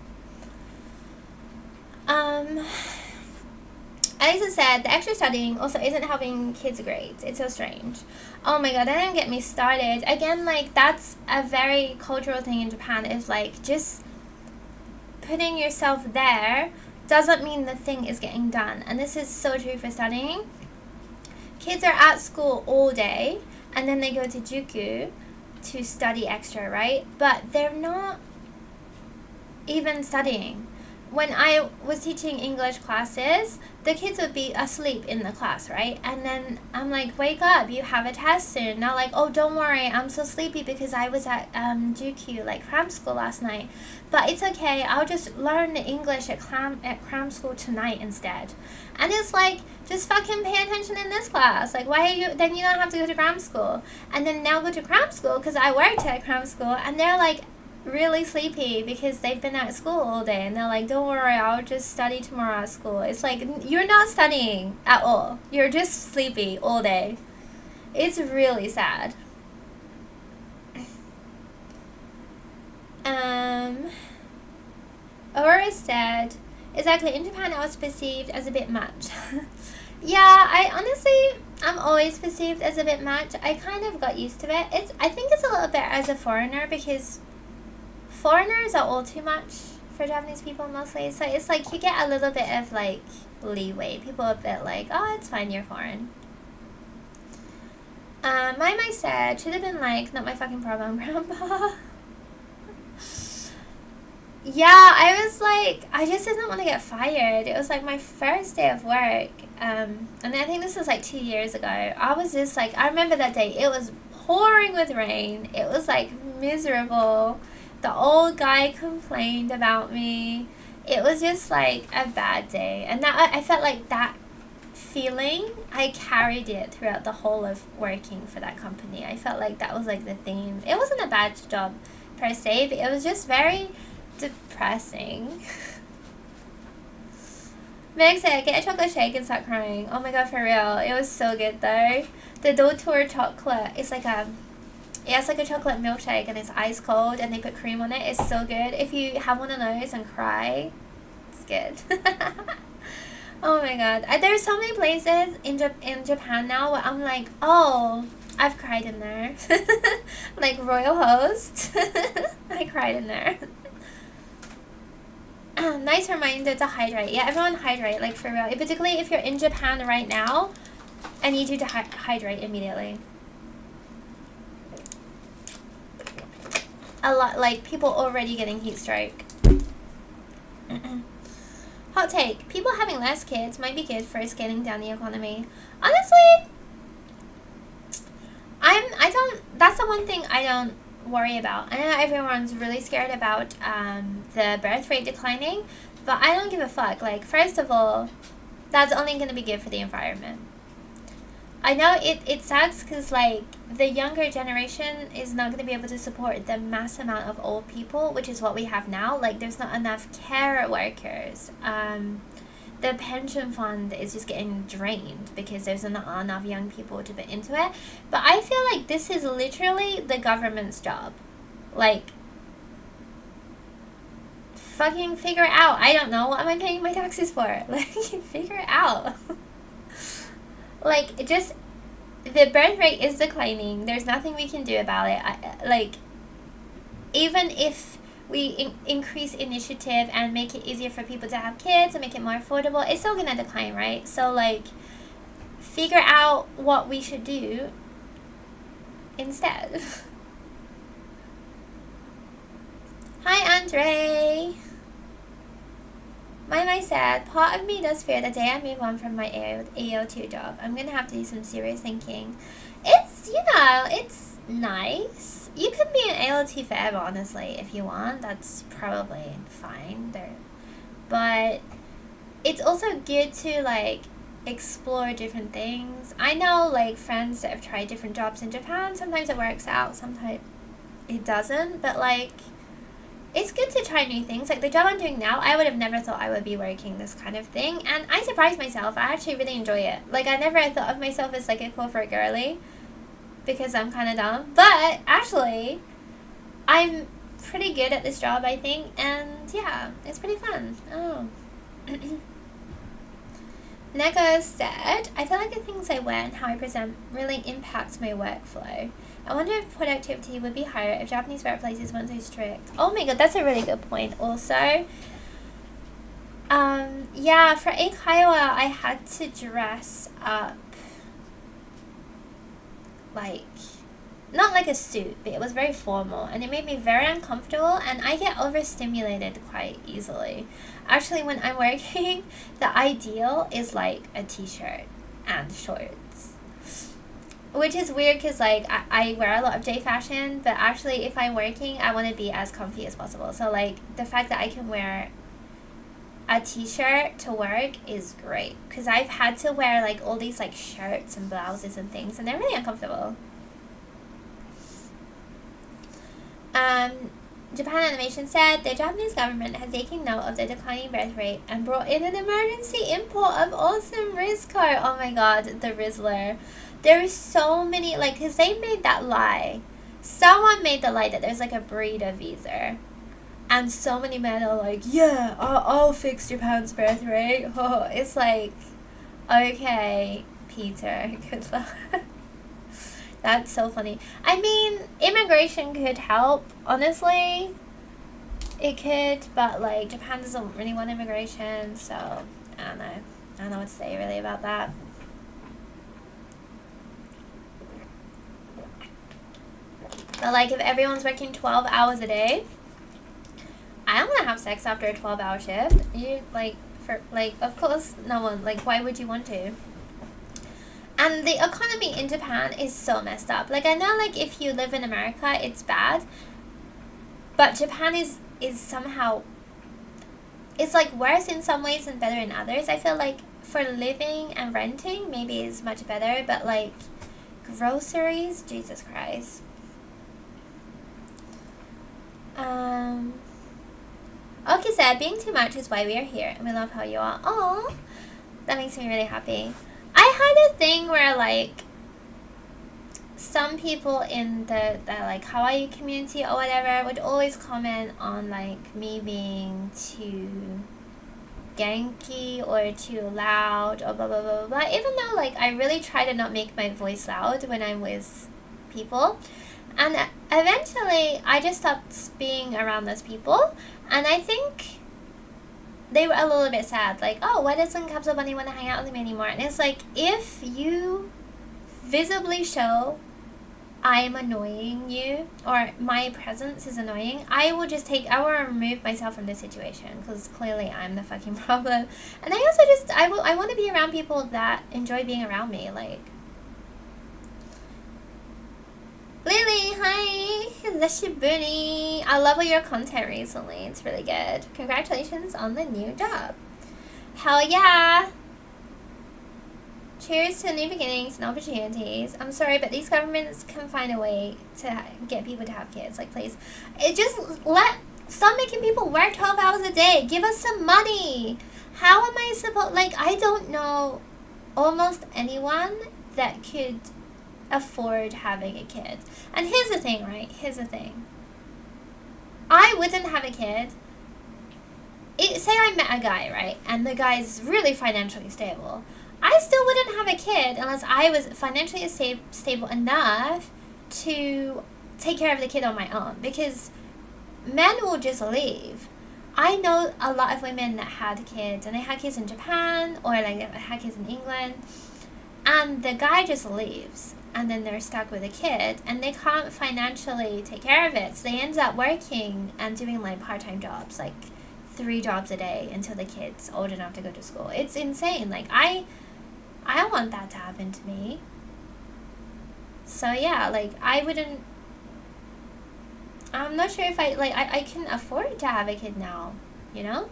Elisa said the extra studying also isn't helping kids' grades. It's so strange. Oh my god, that didn't get me started. Again, like, that's a very cultural thing in Japan, is like, just putting yourself there doesn't mean the thing is getting done. And this is so true for studying. Kids are at school all day, and then they go to Juku to study extra, right? But they're not even studying. When I was teaching English classes, the kids would be asleep in the class, right? And then I'm like, wake up, you have a test soon. Now, like, oh, don't worry, I'm so sleepy because I was at Jukyu, like cram school last night. But it's okay, I'll just learn the English at cram school tonight instead. And it's like, just fucking pay attention in this class. Like, why are you, then you don't have to go to cram school. And then now go to cram school because I worked at cram school, and they're like, really sleepy because they've been at school all day, and they're like, don't worry, I'll just study tomorrow at school. It's like, you're not studying at all, you're just sleepy all day. It's really sad. Aurora said, exactly, in Japan I was perceived as a bit much. Yeah, I'm always perceived as a bit much. I kind of got used to it. I think it's a little bit as a foreigner, because foreigners are all too much for Japanese people mostly. So it's like you get a little bit of like leeway. People are a bit like, oh, it's fine, you're foreign. My said, should have been like, not my fucking problem, Grandpa. Yeah, I was like, I just didn't want to get fired. It was like my first day of work. And I think this was like 2 years ago. I was just like, I remember that day. It was pouring with rain. It was like miserable. The old guy complained about me. It was just like a bad day. And that I felt like that feeling, I carried it throughout the whole of working for that company. I felt like that was like the theme. It wasn't a bad job per se, but it was just very depressing. Meg said, get a chocolate shake and start crying. Oh my god, for real. It was so good though. The Doutor chocolate, it's like a chocolate milkshake, and it's ice cold, and they put cream on it. It's so good. If you have one of those and cry, it's good. Oh my god. There's so many places in Japan now where I'm like, oh, I've cried in there. Like Royal Host. I cried in there. Nice reminder to hydrate. Yeah, everyone hydrate, like for real. Particularly if you're in Japan right now, I need you to hydrate immediately. A lot, like people already getting heat stroke. Hot take, people having less kids might be good for scaling down the economy. Honestly, that's the one thing I don't worry about. I know everyone's really scared about the birth rate declining, but I don't give a fuck. Like, first of all, that's only going to be good for the environment. I know it sucks because, like, the younger generation is not going to be able to support the mass amount of old people, which is what we have now. Like, there's not enough care workers. The pension fund is just getting drained because there's not enough young people to put into it. But I feel like this is literally the government's job. Like, fucking figure it out. I don't know. What am I paying my taxes for? Like, figure it out. Like, just, the birth rate is declining. There's nothing we can do about it. Like, even if we increase initiative and make it easier for people to have kids and make it more affordable, it's still going to decline, right? So, like, figure out what we should do instead. Hi, Andre. My said, part of me does fear the day I move on from my AO2 job. I'm going to have to do some serious thinking. It's, it's nice. You can be an AO2 forever, honestly, if you want. That's probably fine. But it's also good to, like, explore different things. I know, like, friends that have tried different jobs in Japan. Sometimes it works out, sometimes it doesn't. But, like, it's good to try new things. Like, the job I'm doing now, I would have never thought I would be working this kind of thing. And I surprised myself. I actually really enjoy it. Like, I never thought of myself as, like, a corporate girly, because I'm kind of dumb. But, actually, I'm pretty good at this job, I think. And, yeah, it's pretty fun. Oh. Neko said, I feel like the things I wear and how I present really impacts my workflow. I wonder if productivity would be higher if Japanese workplaces weren't so strict. Oh my god, that's a really good point also. Yeah, for Eikaiwa, I had to dress up like, not like a suit, but it was very formal, and it made me very uncomfortable, and I get overstimulated quite easily. Actually, when I'm working, the ideal is like a t-shirt and shorts. Which is weird because like I wear a lot of J fashion, but actually if I'm working, I want to be as comfy as possible. So like the fact that I can wear a t-shirt to work is great, because I've had to wear like all these like shirts and blouses and things, and they're really uncomfortable. Japan Animation said the Japanese government has taken note of the declining birth rate and brought in an emergency import of awesome Rizco. Oh my god, the Rizzler. There is so many, like, because they made that lie. Someone made the lie that there's like a breeder visa. And so many men are like, yeah, I'll fix Japan's birth rate. Oh, it's like, okay, Peter, good luck. That's so funny. I mean, immigration could help, honestly. It could, but like Japan doesn't really want immigration, so I don't know. I don't know what to say really about that. But like if everyone's working 12 hours a day, I don't want to have sex after a 12-hour shift. You like, for like, of course no one, like, why would you want to? And the economy in Japan is so messed up. Like, I know, like, if you live in America, it's bad. But Japan is somehow... It's, like, worse in some ways and better in others. I feel like for living and renting, maybe it's much better. But, like, groceries? Jesus Christ. Okay, said, being too much is why we are here. And we love how you are. Aww. That makes me really happy. I had a thing where, like, some people in the like, Hawaii community or whatever would always comment on, like, me being too genki or too loud or blah, blah, blah, blah, blah. Even though, like, I really try to not make my voice loud when I'm with people. And eventually, I just stopped being around those people. And I think... they were a little bit sad, like, oh, why doesn't Capsule Bunny want to hang out with me anymore? And it's like, if you visibly show I'm annoying you, or my presence is annoying, I will remove myself from this situation, because clearly I'm the fucking problem. And I also I want to be around people that enjoy being around me, like... Lily, hi! Zashibuni! I love all your content recently. It's really good. Congratulations on the new job. Hell yeah! Cheers to new beginnings and opportunities. I'm sorry, but these governments can find a way to get people to have kids. Like, please. Stop making people work 12 hours a day. Give us some money. How am I supposed... Like, I don't know almost anyone that could... afford having a kid. And here's the thing, right? Here's the thing. I wouldn't have a kid. Say I met a guy, right? And the guy's really financially stable. I still wouldn't have a kid unless I was financially stable enough to take care of the kid on my own. Because men will just leave. I know a lot of women that had kids, and they had kids in Japan, or like they had kids in England, and the guy just leaves. And then they're stuck with a kid, and they can't financially take care of it. So they end up working and doing like part-time jobs, like 3 jobs a day until the kid's old enough to go to school. It's insane. Like, I want that to happen to me. So yeah, like, I'm not sure if I can afford to have a kid now, you know?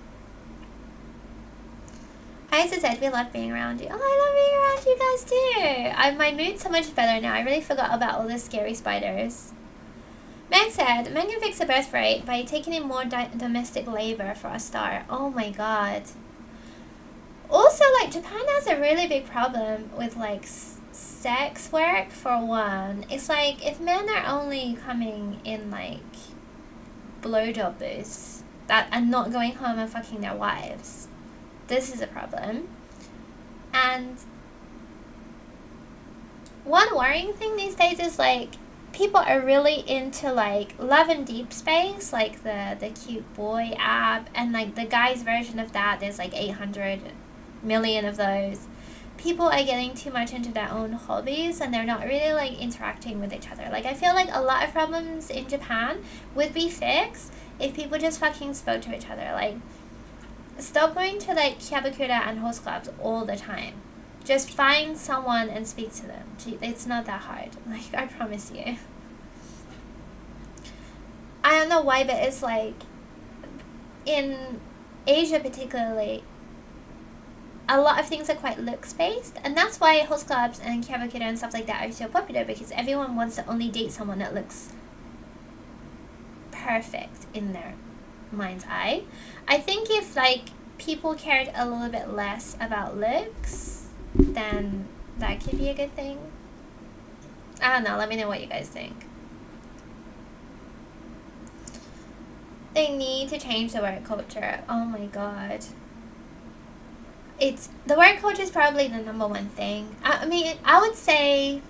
I also said we love being around you. Oh, I love being around you guys too. My mood's so much better now. I really forgot about all the scary spiders. Meg said, men can fix the birth rate by taking in more domestic labor for a start. Oh my god. Also, like, Japan has a really big problem with, like, sex work, for one. It's like, if men are only coming in, like, blowjob booths and not going home and fucking their wives, this is a problem. And one worrying thing these days is like people are really into like Love and Deep Space, like the cute boy app, and like the guy's version of that, there's like 800 million of those. People are getting too much into their own hobbies and they're not really like interacting with each other. Like I feel like a lot of problems in Japan would be fixed if people just fucking spoke to each other. Like stop going to like kyabakura and host clubs all the time. Just find someone and speak to them. It's not that hard. Like, I promise you. I don't know why, but it's like, in Asia particularly, a lot of things are quite looks-based. And that's why host clubs and kyabakura and stuff like that are so popular, because everyone wants to only date someone that looks perfect in their mind's eye. I think if, like, people cared a little bit less about looks, then that could be a good thing. I don't know. Let me know what you guys think. They need to change the work culture. Oh my god. The work culture is probably the number one thing. I mean, I would say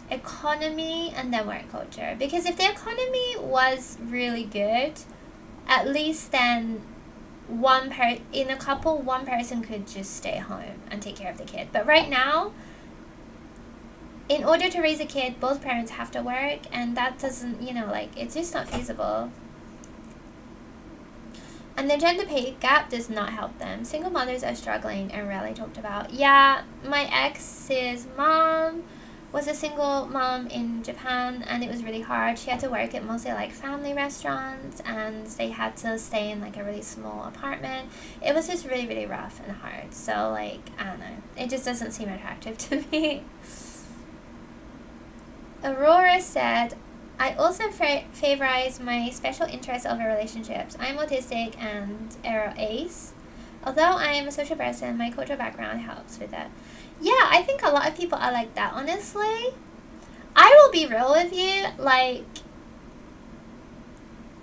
economy and then work culture. Because if the economy was really good, at least then in a couple, one person could just stay home and take care of the kid. But right now, in order to raise a kid, both parents have to work, and that doesn't, like, it's just not feasible. And the gender pay gap does not help them. Single mothers are struggling and rarely talked about. Yeah, my ex's mom was a single mom in Japan, and it was really hard. She had to work at mostly like family restaurants, and they had to stay in like a really small apartment. It was just really, really rough and hard. So like, I don't know. It just doesn't seem attractive to me. Aurora said, I also favorize my special interests over relationships. I'm autistic and Aero Ace. Although I am a social person, my cultural background helps with that. Yeah, I think a lot of people are like that, honestly. I will be real with you, like,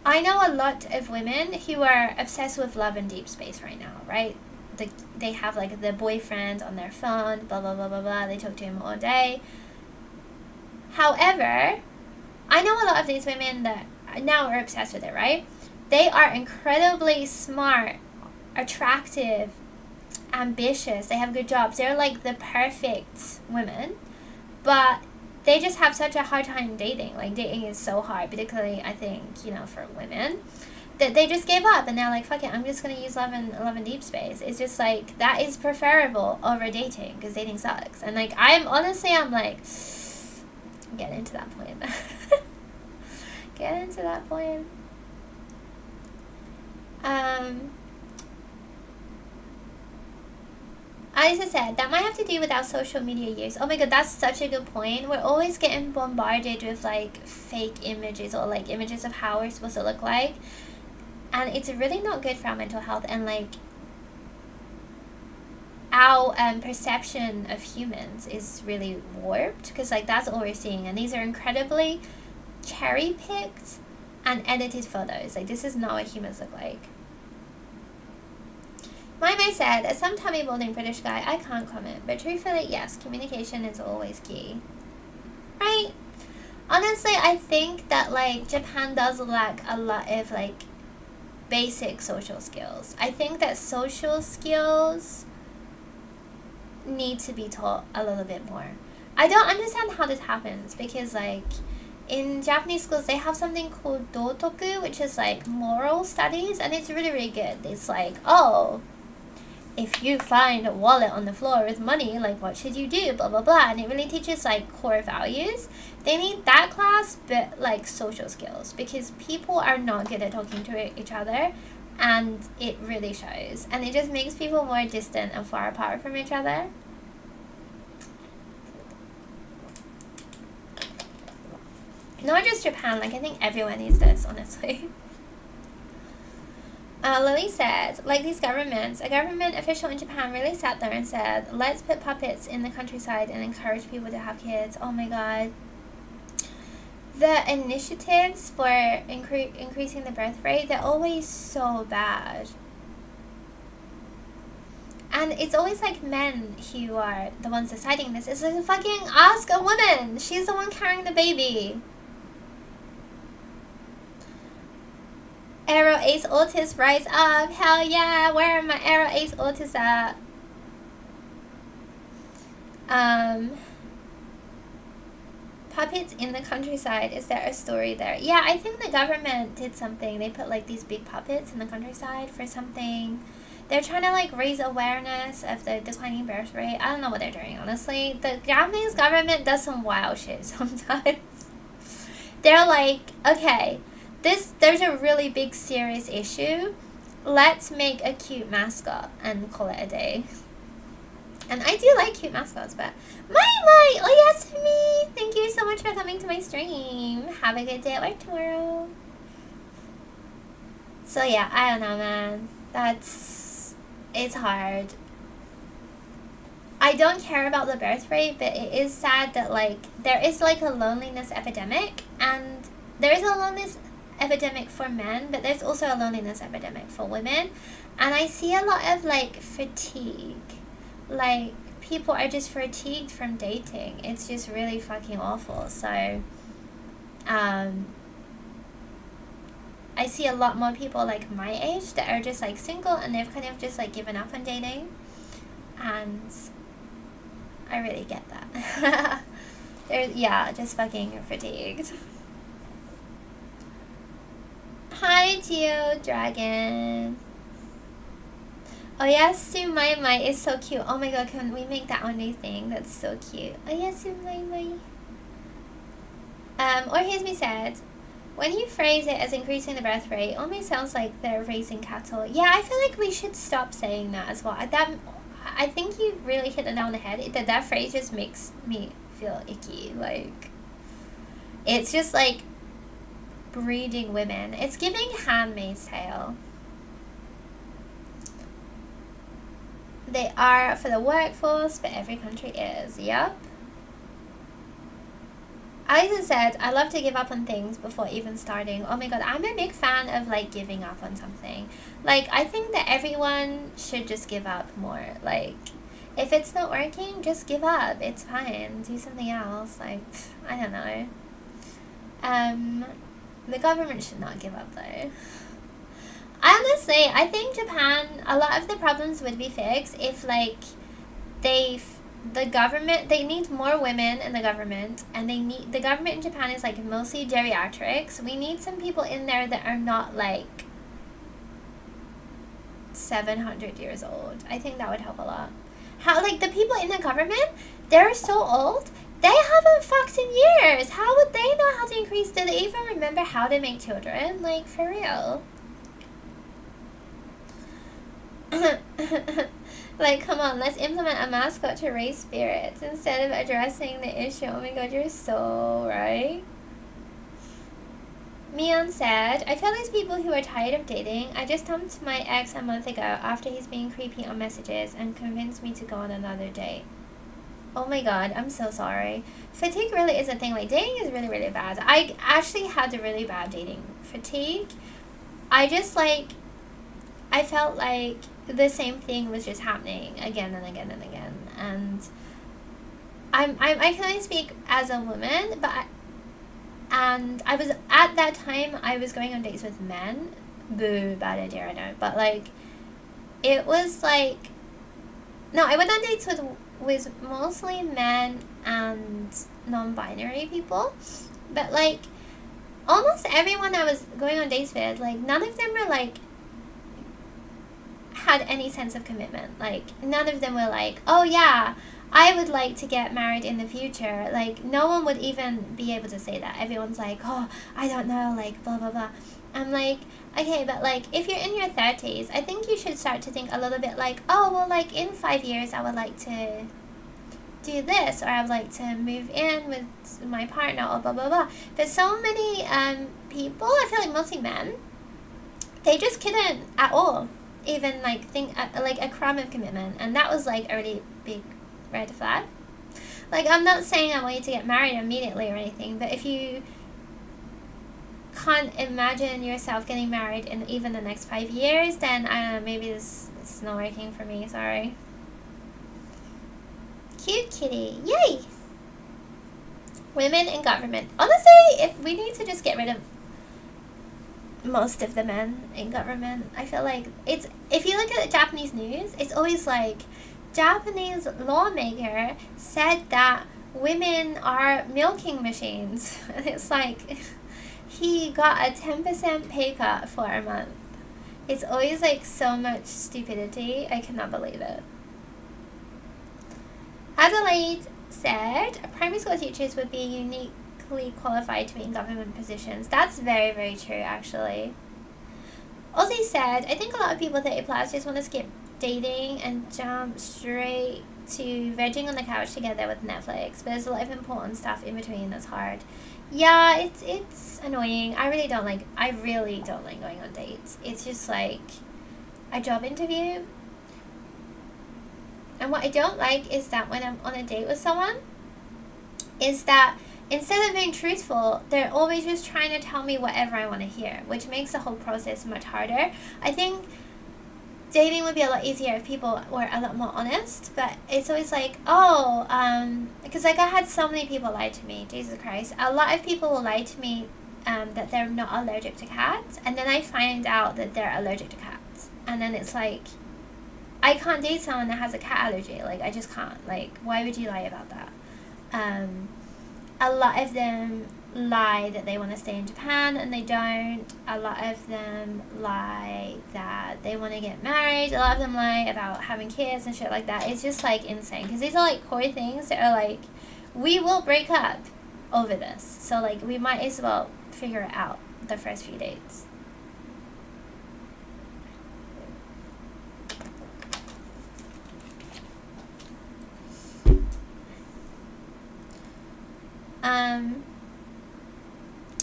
I know a lot of women who are obsessed with Love and Deep Space right now, right? They have, like, the boyfriend on their phone, blah, blah, blah, blah, blah. They talk to him all day. However, I know a lot of these women that now are obsessed with it, right? They are incredibly smart, attractive, ambitious, they have good jobs, they're like the perfect women, but they just have such a hard time dating. Like, dating is so hard, particularly I think, for women, that they just gave up and they're like, fuck it, I'm just gonna use love and deep space. It's just like, that is preferable over dating, because dating sucks. And like, I'm like, get into that point. Get into that point. Alisa said, that might have to do with our social media use. Oh my god, that's such a good point. We're always getting bombarded with, like, fake images or, like, images of how we're supposed to look like. And it's really not good for our mental health. And, like, our perception of humans is really warped. Because, like, that's all we're seeing. And these are incredibly cherry-picked and edited photos. Like, this is not what humans look like. My said, as some tummy building British guy, I can't comment, but truthfully, yes, communication is always key. Right? Honestly, I think that, like, Japan does lack a lot of, like, basic social skills. I think that social skills need to be taught a little bit more. I don't understand how this happens, because, like, in Japanese schools, they have something called dotoku, which is, like, moral studies, and it's really, really good. It's like, oh, if you find a wallet on the floor with money, like, what should you do, blah, blah, blah. And it really teaches, like, core values. They need that class, but, like, social skills, because people are not good at talking to each other, and it really shows. And it just makes people more distant and far apart from each other. Not just Japan, like, I think everyone needs this, honestly. Lily said, like these governments, a government official in Japan really sat there and said, let's put puppets in the countryside and encourage people to have kids. Oh my god. The initiatives for increasing the birth rate, they're always so bad. And and it's always like men who are the ones deciding this. It's like, fucking ask a woman. She's the one carrying the baby. Aero Ace Autist, rise up. Hell yeah. Where are my Aero Ace Autists at? Puppets in the countryside. Is there a story there? Yeah, I think the government did something. They put like these big puppets in the countryside for something. They're trying to like raise awareness of the declining birth rate. I don't know what they're doing, honestly. The Japanese government does some wild shit sometimes. They're like, okay, there's a really big serious issue. Let's make a cute mascot and call it a day. And I do like cute mascots, but my, oh yes, me. Thank you so much for coming to my stream. Have a good day at work tomorrow. So yeah, I don't know, man. It's hard. I don't care about the birth rate, but it is sad that like there is like a loneliness epidemic, and there is a loneliness epidemic for men, but there's also a loneliness epidemic for women. And I see a lot of like fatigue. Like people are just fatigued from dating. It's just really fucking awful. So I see a lot more people like my age that are just like single, and they've kind of just like given up on dating, and I really get that. They're just fucking fatigued. Hi Geo Dragon. Oh yeah, Sumaimai is so cute. Oh my god, can we make that our new thing? That's so cute. Oh yeah, Sumaimai. Or here's me said, when you phrase it as increasing the birth rate, it almost sounds like they're raising cattle. Yeah, I feel like we should stop saying that as well. I think you really hit it on the head. That phrase just makes me feel icky. Like, it's just like breeding women. It's giving Handmaid's Tale. They are for the workforce, but every country is. Yep. Alison said, I love to give up on things before even starting. Oh my god, I'm a big fan of like giving up on something. Like, I think that everyone should just give up more. Like, if it's not working, just give up. It's fine. Do something else. Like, I don't know. The government should not give up though. Honestly, I think Japan, a lot of the problems would be fixed if like they need more women in the government, and the government in Japan is like mostly geriatrics. We need some people in there that are not like 700 years old. I think that would help a lot. How, like, the people in the government, they're so old, they haven't fucked in years. How would they know how to increase? Do they even remember how to make children? Like, for real. Like, come on, let's implement a mascot to raise spirits instead of addressing the issue. Oh my god, you're so right. Mion said, I tell these people who are tired of dating, I just dumped my ex a month ago after he's being creepy on messages and convinced me to go on another date. Oh my god, I'm so sorry. Fatigue really is a thing. Like, dating is really, really bad. I actually had a really bad dating fatigue. I just, like, I felt like the same thing was just happening again and again and again. And I can only speak as a woman, but I was, at that time, I was going on dates with men. Boo, bad idea, I know. But, like, it was, like, no, I went on dates with mostly men and non-binary people. But, like, almost everyone I was going on dates with, like, none of them were, like, had any sense of commitment. Like, none of them were like, oh yeah, I would like to get married in the future. Like, no one would even be able to say that. Everyone's like, oh, I don't know, like, blah, blah, blah. I'm like, okay, but, like, if you're in your 30s, I think you should start to think a little bit like, oh, well, like, in 5 years, I would like to do this, or I would like to move in with my partner, or blah, blah, blah. But so many people, I feel like mostly men, they just couldn't at all even, like, think, like, a crumb of commitment. And that was, like, a really big red flag. Like, I'm not saying I want you to get married immediately or anything, but if you can't imagine yourself getting married in even the next 5 years, then I don't know, maybe it's not working for me, sorry. Cute kitty. Yay! Women in government. Honestly, if we need to just get rid of most of the men in government. I feel like it's, if you look at the Japanese news, it's always like, Japanese lawmaker said that women are milking machines. And it's like, he got a 10% pay cut for a month. It's always like so much stupidity. I cannot believe it. Adelaide said primary school teachers would be uniquely qualified to be in government positions. That's very, very true, actually. Ozzy said, I think a lot of people 30 plus just want to skip dating and jump straight to vegging on the couch together with Netflix, but there's a lot of important stuff in between that's hard. Yeah, it's annoying. I really don't like going on dates. It's just like a job interview. And what I don't like is that when I'm on a date with someone, is that instead of being truthful, they're always just trying to tell me whatever I want to hear, which makes the whole process much harder. I think dating would be a lot easier if people were a lot more honest, but it's always like, because like I had so many people lie to me, Jesus Christ. A lot of people will lie to me that they're not allergic to cats, and then I find out that they're allergic to cats, and then it's like, I can't date someone that has a cat allergy. Like, I just can't. Like, why would you lie about that? A lot of them lie that they want to stay in Japan and they don't. A lot of them lie that they want to get married. A lot of them lie about having kids and shit like that. It's just like insane, because these are like core things that are like, we will break up over this, so like we might as well figure it out the first few dates.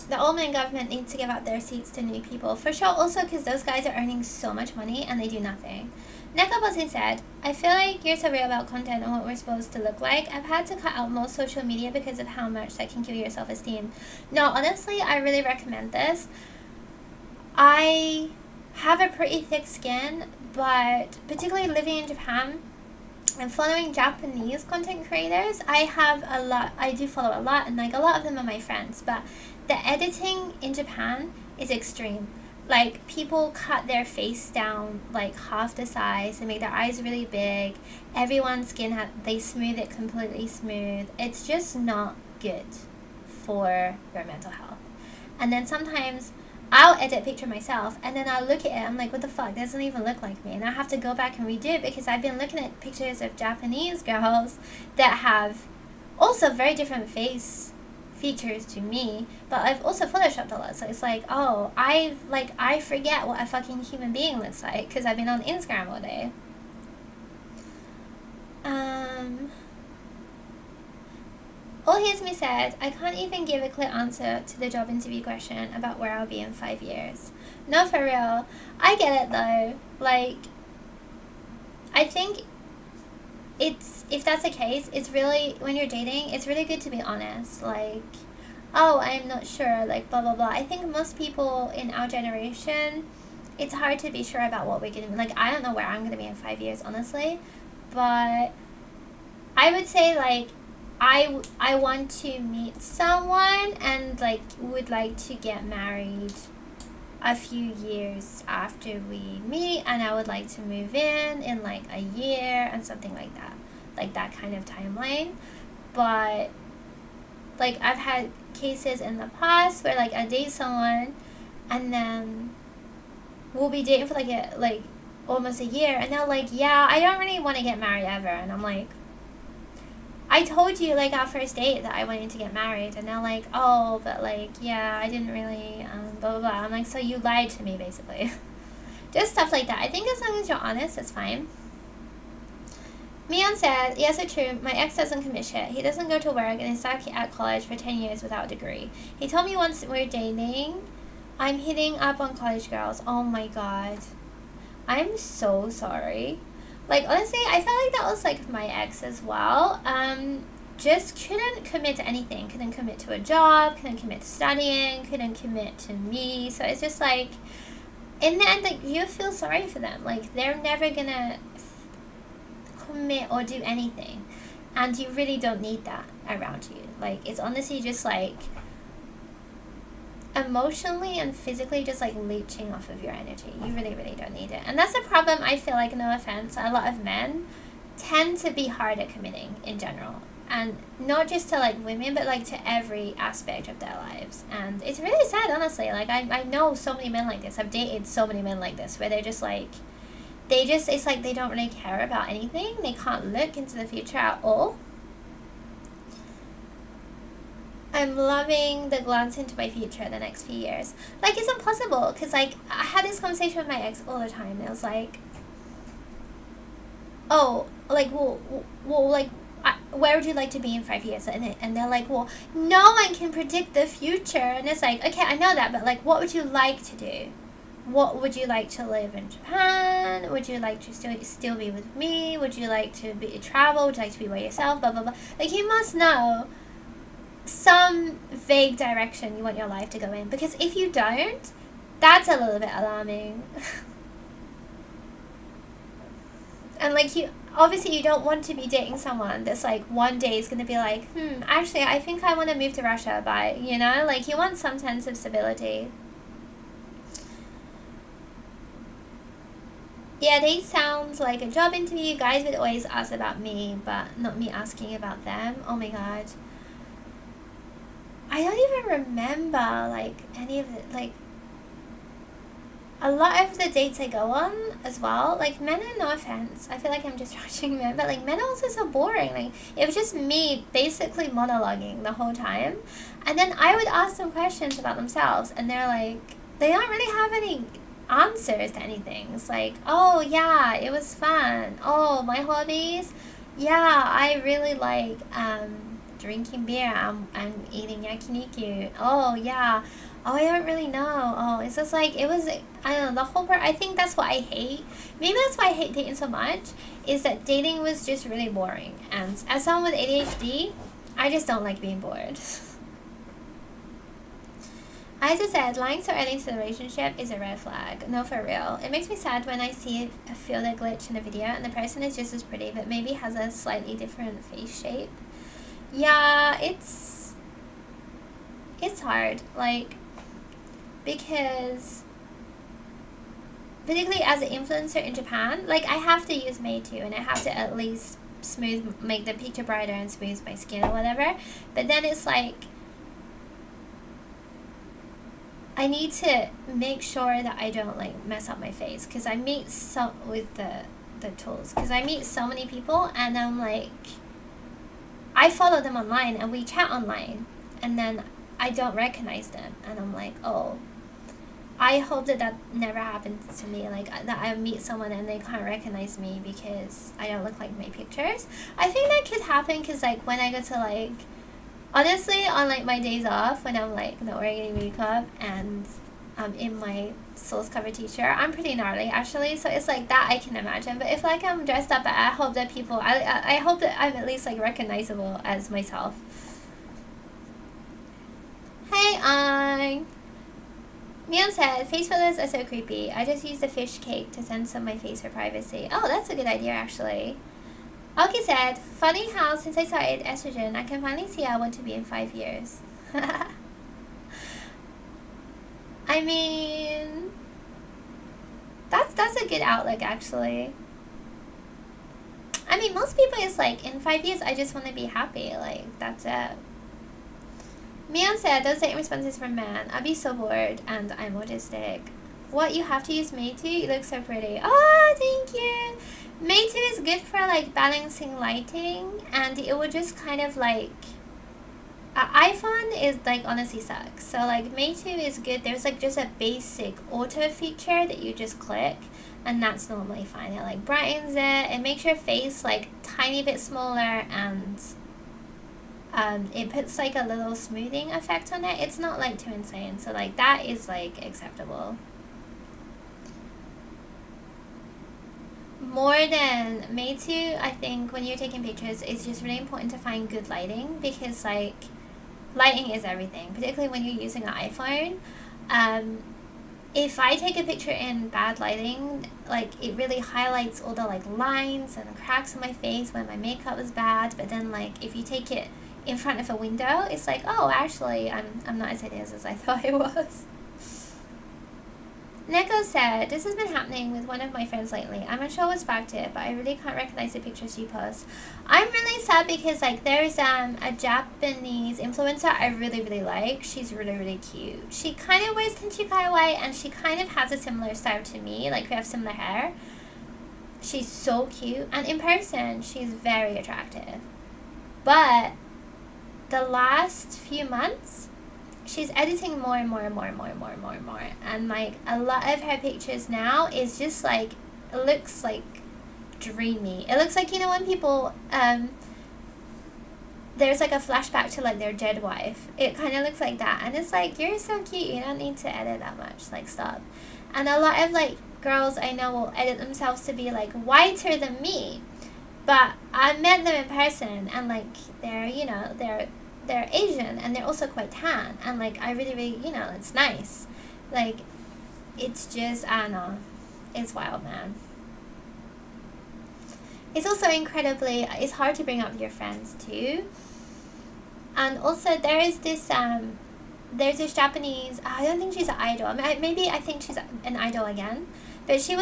The old man government needs to give out their seats to new people. For sure, also because those guys are earning so much money and they do nothing. Nekabose said, I feel like you're so real about content and what we're supposed to look like. I've had to cut out most social media because of how much that can kill your self-esteem. No, honestly, I really recommend this. I have a pretty thick skin, but particularly living in Japan and following Japanese content creators, I do follow a lot, and like a lot of them are my friends, but the editing in Japan is extreme. Like, people cut their face down like half the size, they make their eyes really big, everyone's skin, they smooth it completely smooth. It's just not good for your mental health. And then sometimes I'll edit a picture myself, and then I'll look at it, I'm like, what the fuck, that doesn't even look like me. And I have to go back and redo it, because I've been looking at pictures of Japanese girls that have also very different face features to me, but I've also photoshopped a lot. So it's like, I forget what a fucking human being looks like, because I've been on Instagram all day. All Here's Me said, I can't even give a clear answer to the job interview question about where I'll be in 5 years. No, for real. I get it though. Like, I think if that's the case, it's really, when you're dating, it's really good to be honest. Like, oh, I'm not sure, like, blah, blah, blah. I think most people in our generation, it's hard to be sure about what we're going to be. Like, I don't know where I'm going to be in 5 years, honestly. But I would say, like, I want to meet someone and, like, would like to get married a few years after we meet, and I would like to move in like a year and something like that kind of timeline. But like, I've had cases in the past where like I date someone and then we'll be dating for like almost a year, and they're like, yeah, I don't really want to get married ever. And I'm like, I told you like our first date that I wanted to get married, and they're like, oh, but like, yeah, I didn't really blah blah blah. I'm like, so you lied to me, basically. Just stuff like that. I think as long as you're honest, it's fine. Mion said, yes, it's true, my ex doesn't commit shit. He doesn't go to work and is stuck at college for 10 years without a degree. He told me once we're dating, I'm hitting up on college girls. Oh my god. I'm so sorry. Like, honestly, I felt like that was, like, my ex as well. Just couldn't commit to anything. Couldn't commit to a job. Couldn't commit to studying. Couldn't commit to me. So it's just, like, in the end, like, you feel sorry for them. Like, they're never gonna commit or do anything. And you really don't need that around you. Like, it's honestly just like emotionally and physically just like leeching off of your energy. You really, really don't need it. And that's a problem. I feel like, no offense, a lot of men tend to be hard at committing in general. And not just to like women, but like to every aspect of their lives. And it's really sad, honestly. Like, I know so many men like this. I've dated so many men like this, where they're just like, it's like they don't really care about anything. They can't look into the future at all. I'm loving the glance into my future the next few years. Like, it's impossible, because like I had this conversation with my ex all the time. It was like, oh, like, well like, where would you like to be in 5 years? And they're like, well, no one can predict the future. And it's like, okay, I know that, but like, what would you like to do? What would you like to live in Japan? Would you like to still be with me? Would you like to travel? Would you like to be by yourself? Blah, blah, blah. Like, you must know some vague direction you want your life to go in, because if you don't, that's a little bit alarming. And like, you obviously you don't want to be dating someone that's like one day is going to be like, actually I think I want to move to Russia by, you know, like, you want some sense of stability. Yeah, they sound like a job interview. Guys would always ask about me, but not me asking about them. Oh my god, I don't even remember like any of it. Like, a lot of the dates I go on as well, like, men are, no offense, I feel like I'm just judging men, but like, men are also so boring. Like, it was just me basically monologuing the whole time, and then I would ask them questions about themselves, and they're like, they don't really have any answers to anything. It's like, oh yeah, it was fun. Oh, my hobbies, yeah, I really like drinking beer and eating yakiniku. Oh yeah, oh, I don't really know. Oh, it's just like, it was, I don't know, the whole part. I think that's what I hate. Maybe that's why I hate dating so much, is that dating was just really boring. And as someone with ADHD, I just don't like being bored. I just said, lying so early into the relationship is a red flag. No, for real. It makes me sad when I feel the glitch in a video and the person is just as pretty, but maybe has a slightly different face shape. Yeah, it's hard. Like, because particularly as an influencer in Japan, like, I have to use Meitu, and I have to at least make the picture brighter and smooth my skin or whatever. But then it's like, I need to make sure that I don't like mess up my face, because I meet with the tools, because I meet so many people, and I'm like, I follow them online and we chat online, and then I don't recognize them, and I'm like, oh, I hope that never happens to me, like, that I meet someone and they can't recognize me because I don't look like my pictures. I think that could happen, because like, when I go to like, honestly, on like my days off, when I'm like not wearing any makeup and I'm in my Soul's Cover t-shirt, I'm pretty gnarly actually, so it's like that I can imagine. But if like I'm dressed up, I hope that people, I hope that I'm at least like recognizable as myself. Hey, Mian said, face photos are so creepy. I just used a fish cake to censor my face for privacy. Oh, that's a good idea actually. Alki said, funny how since I started estrogen, I can finally see how I want to be in 5 years. I mean, that's a good outlook actually. I mean, most people is like, in 5 years, I just want to be happy. Like, that's it. Mian said, those dating responses from men. I'd be so bored, and I'm autistic. What, you have to use Meitu? You look so pretty. Oh, thank you. Meitu is good for like balancing lighting, and it would just kind of like, iPhone is like honestly sucks. So like Meitu is good. There's like just a basic auto feature that you just click, and that's normally fine. It like brightens it. It makes your face like tiny bit smaller, and it puts like a little smoothing effect on it. It's not like too insane. So like that is like acceptable. More than Meitu, I think when you're taking pictures, it's just really important to find good lighting, because like lighting is everything, particularly when you're using an iPhone. if I take a picture in bad lighting, like, it really highlights all the, like, lines and cracks on my face when my makeup was bad. But then, like, if you take it in front of a window, it's like, oh, actually, I'm not as hideous as I thought I was. Neko said, this has been happening with one of my friends lately. I'm not sure what sparked it, but I really can't recognize the pictures she posts. I'm really sad because, like, there's a Japanese influencer I really, really like. She's really, really cute. She kind of wears Tenchikai white, and she kind of has a similar style to me. Like, we have similar hair. She's so cute. And in person, she's very attractive. But the last few months, she's editing more and more and more and more and more and more and more. And, like, a lot of her pictures now is just, like, it looks, like, dreamy. It looks like, you know, when people, there's, like, a flashback to, like, their dead wife. It kind of looks like that. And it's like, you're so cute. You don't need to edit that much. Like, stop. And a lot of, like, girls I know will edit themselves to be, like, whiter than me. But I met them in person, and, like, they're, you know, they're Asian, and they're also quite tan, and, like, I really, really, you know, it's nice. Like, it's just, I don't know, it's wild, man. It's also incredibly, it's hard to bring up your friends too. And also there's this Japanese, I don't think she's an idol, maybe I think she's an idol again, but she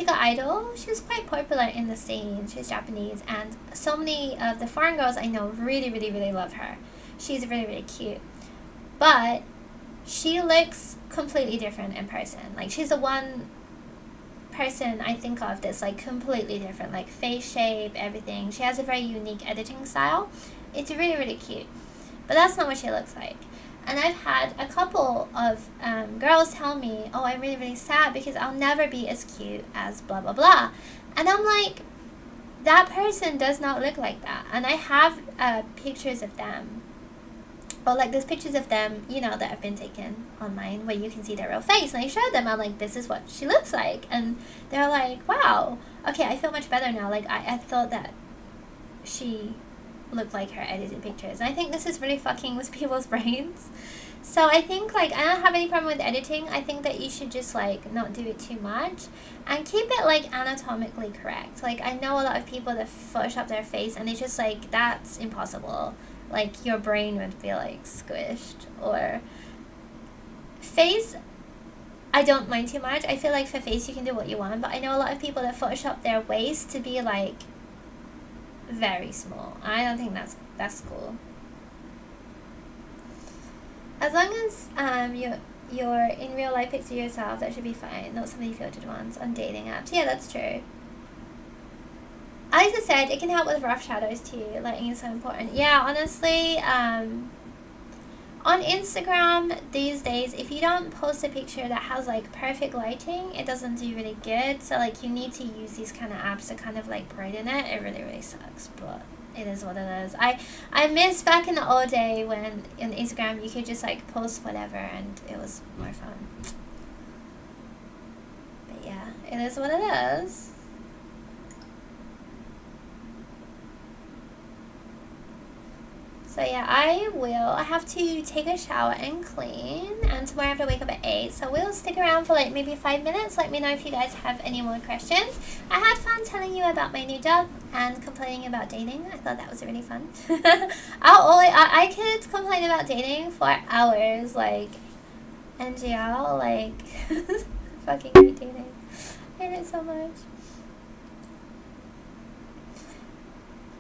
got idol. She was quite popular in the scene. She's Japanese, and so many of the foreign girls I know really, really, really love her. She's really, really cute. But she looks completely different in person. Like, she's the one person I think of that's, like, completely different. Like, face shape, everything. She has a very unique editing style. It's really, really cute. But that's not what she looks like. And I've had a couple of girls tell me, oh, I'm really, really sad because I'll never be as cute as blah, blah, blah. And I'm like, that person does not look like that. And I have pictures of them. Or, like, there's pictures of them, you know, that have been taken online where you can see their real face. And I showed them, I'm like, this is what she looks like. And they're like, wow, okay, I feel much better now. Like, I thought that she looked like her edited pictures. And I think this is really fucking with people's brains. So I think, like, I don't have any problem with editing. I think that you should just, like, not do it too much. And keep it, like, anatomically correct. Like, I know a lot of people that Photoshop their face and it's just, like, that's impossible. Like, your brain would be, like, squished. Or face, I don't mind too much. I feel like for face you can do what you want, but I know a lot of people that Photoshop their waist to be, like, very small. I don't think that's cool. As long as you're in real life picture yourself, that should be fine. Not some of the filtered ones on dating apps. Yeah, that's true. As I said, it can help with rough shadows too. Lighting is so important. Yeah, honestly, on Instagram these days, if you don't post a picture that has, like, perfect lighting, it doesn't do really good. So, like, you need to use these kind of apps to kind of, like, brighten it. It really, really sucks, but it is what it is. I miss back in the old day when on Instagram you could just, like, post whatever and it was more fun. But yeah, it is what it is. So yeah, I have to take a shower and clean, and tomorrow I have to wake up at 8, so we'll stick around for, like, maybe 5 minutes. Let me know if you guys have any more questions. I had fun telling you about my new job and complaining about dating. I thought that was really fun. I could complain about dating for hours, like, NGL, like, fucking hate dating. I hate it so much.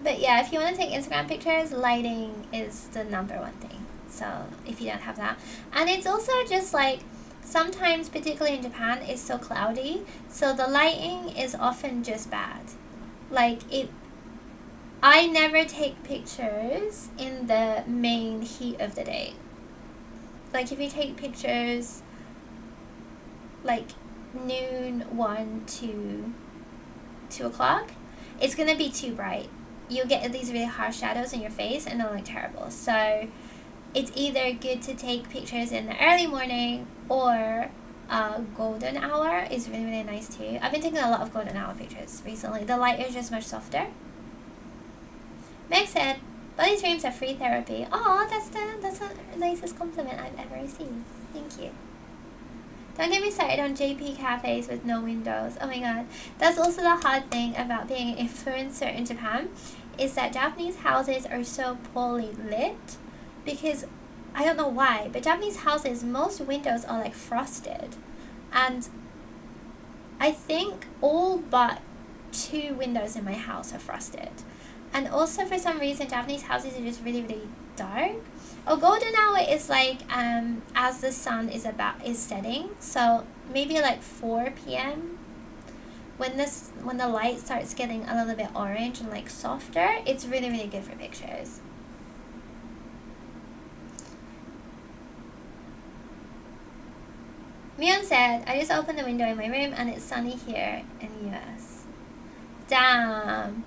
But yeah, if you want to take Instagram pictures, lighting is the #1 thing. So if you don't have that. And it's also just, like, sometimes, particularly in Japan, it's so cloudy. So the lighting is often just bad. Like, I never take pictures in the main heat of the day. Like, if you take pictures, like, noon, 1 to 2 o'clock, it's going to be too bright. You'll get these really harsh shadows in your face and they'll look terrible. So it's either good to take pictures in the early morning, or golden hour is really, really nice too. I've been taking a lot of golden hour pictures recently. The light is just much softer. Meg said, body streams are free therapy. Oh, that's the nicest compliment I've ever received. Thank you. Don't get me started on JP cafes with no windows. Oh my god. That's also the hard thing about being an influencer in Japan, is that Japanese houses are so poorly lit. Because, I don't know why, but Japanese houses, most windows are like frosted. And I think all but 2 windows in my house are frosted. And also for some reason Japanese houses are just really, really dark. Oh, golden hour is like as the sun is setting, so maybe like 4 p.m. when the light starts getting a little bit orange and like softer, it's really, really good for pictures. Mion said, I just opened the window in my room and it's sunny here in the US. Damn.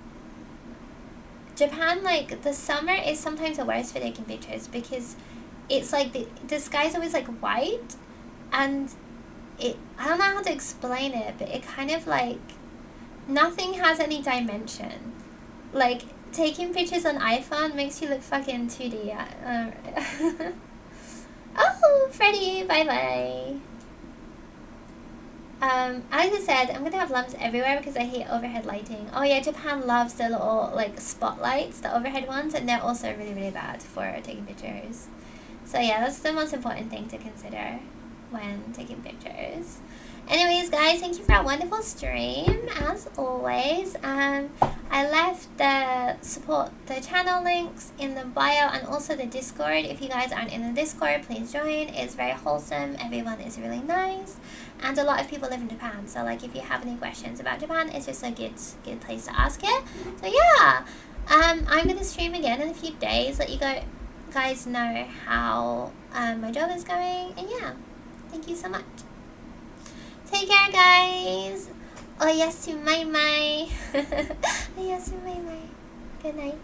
Japan, like, the summer is sometimes the worst for taking pictures because it's like the sky's always like white, and I don't know how to explain it, but it kind of like nothing has any dimension. Like, taking pictures on iPhone makes you look fucking 2D. Oh, Freddie, bye bye. Alexa said, I'm gonna have lamps everywhere because I hate overhead lighting. Oh yeah, Japan loves the little like spotlights, the overhead ones, and they're also really, really bad for taking pictures. So yeah, that's the most important thing to consider when taking pictures. Anyways, guys, thank you for a wonderful stream, as always. I left the channel links in the bio and also the Discord. If you guys aren't in the Discord, please join. It's very wholesome. Everyone is really nice. And a lot of people live in Japan. So, like, if you have any questions about Japan, it's just a good place to ask it. So, yeah. I'm going to stream again in a few days. Let you guys know how my job is going. And, yeah. Thank you so much. Take care, guys. Oyasu mai mai. Oyasu mai mai. Good night.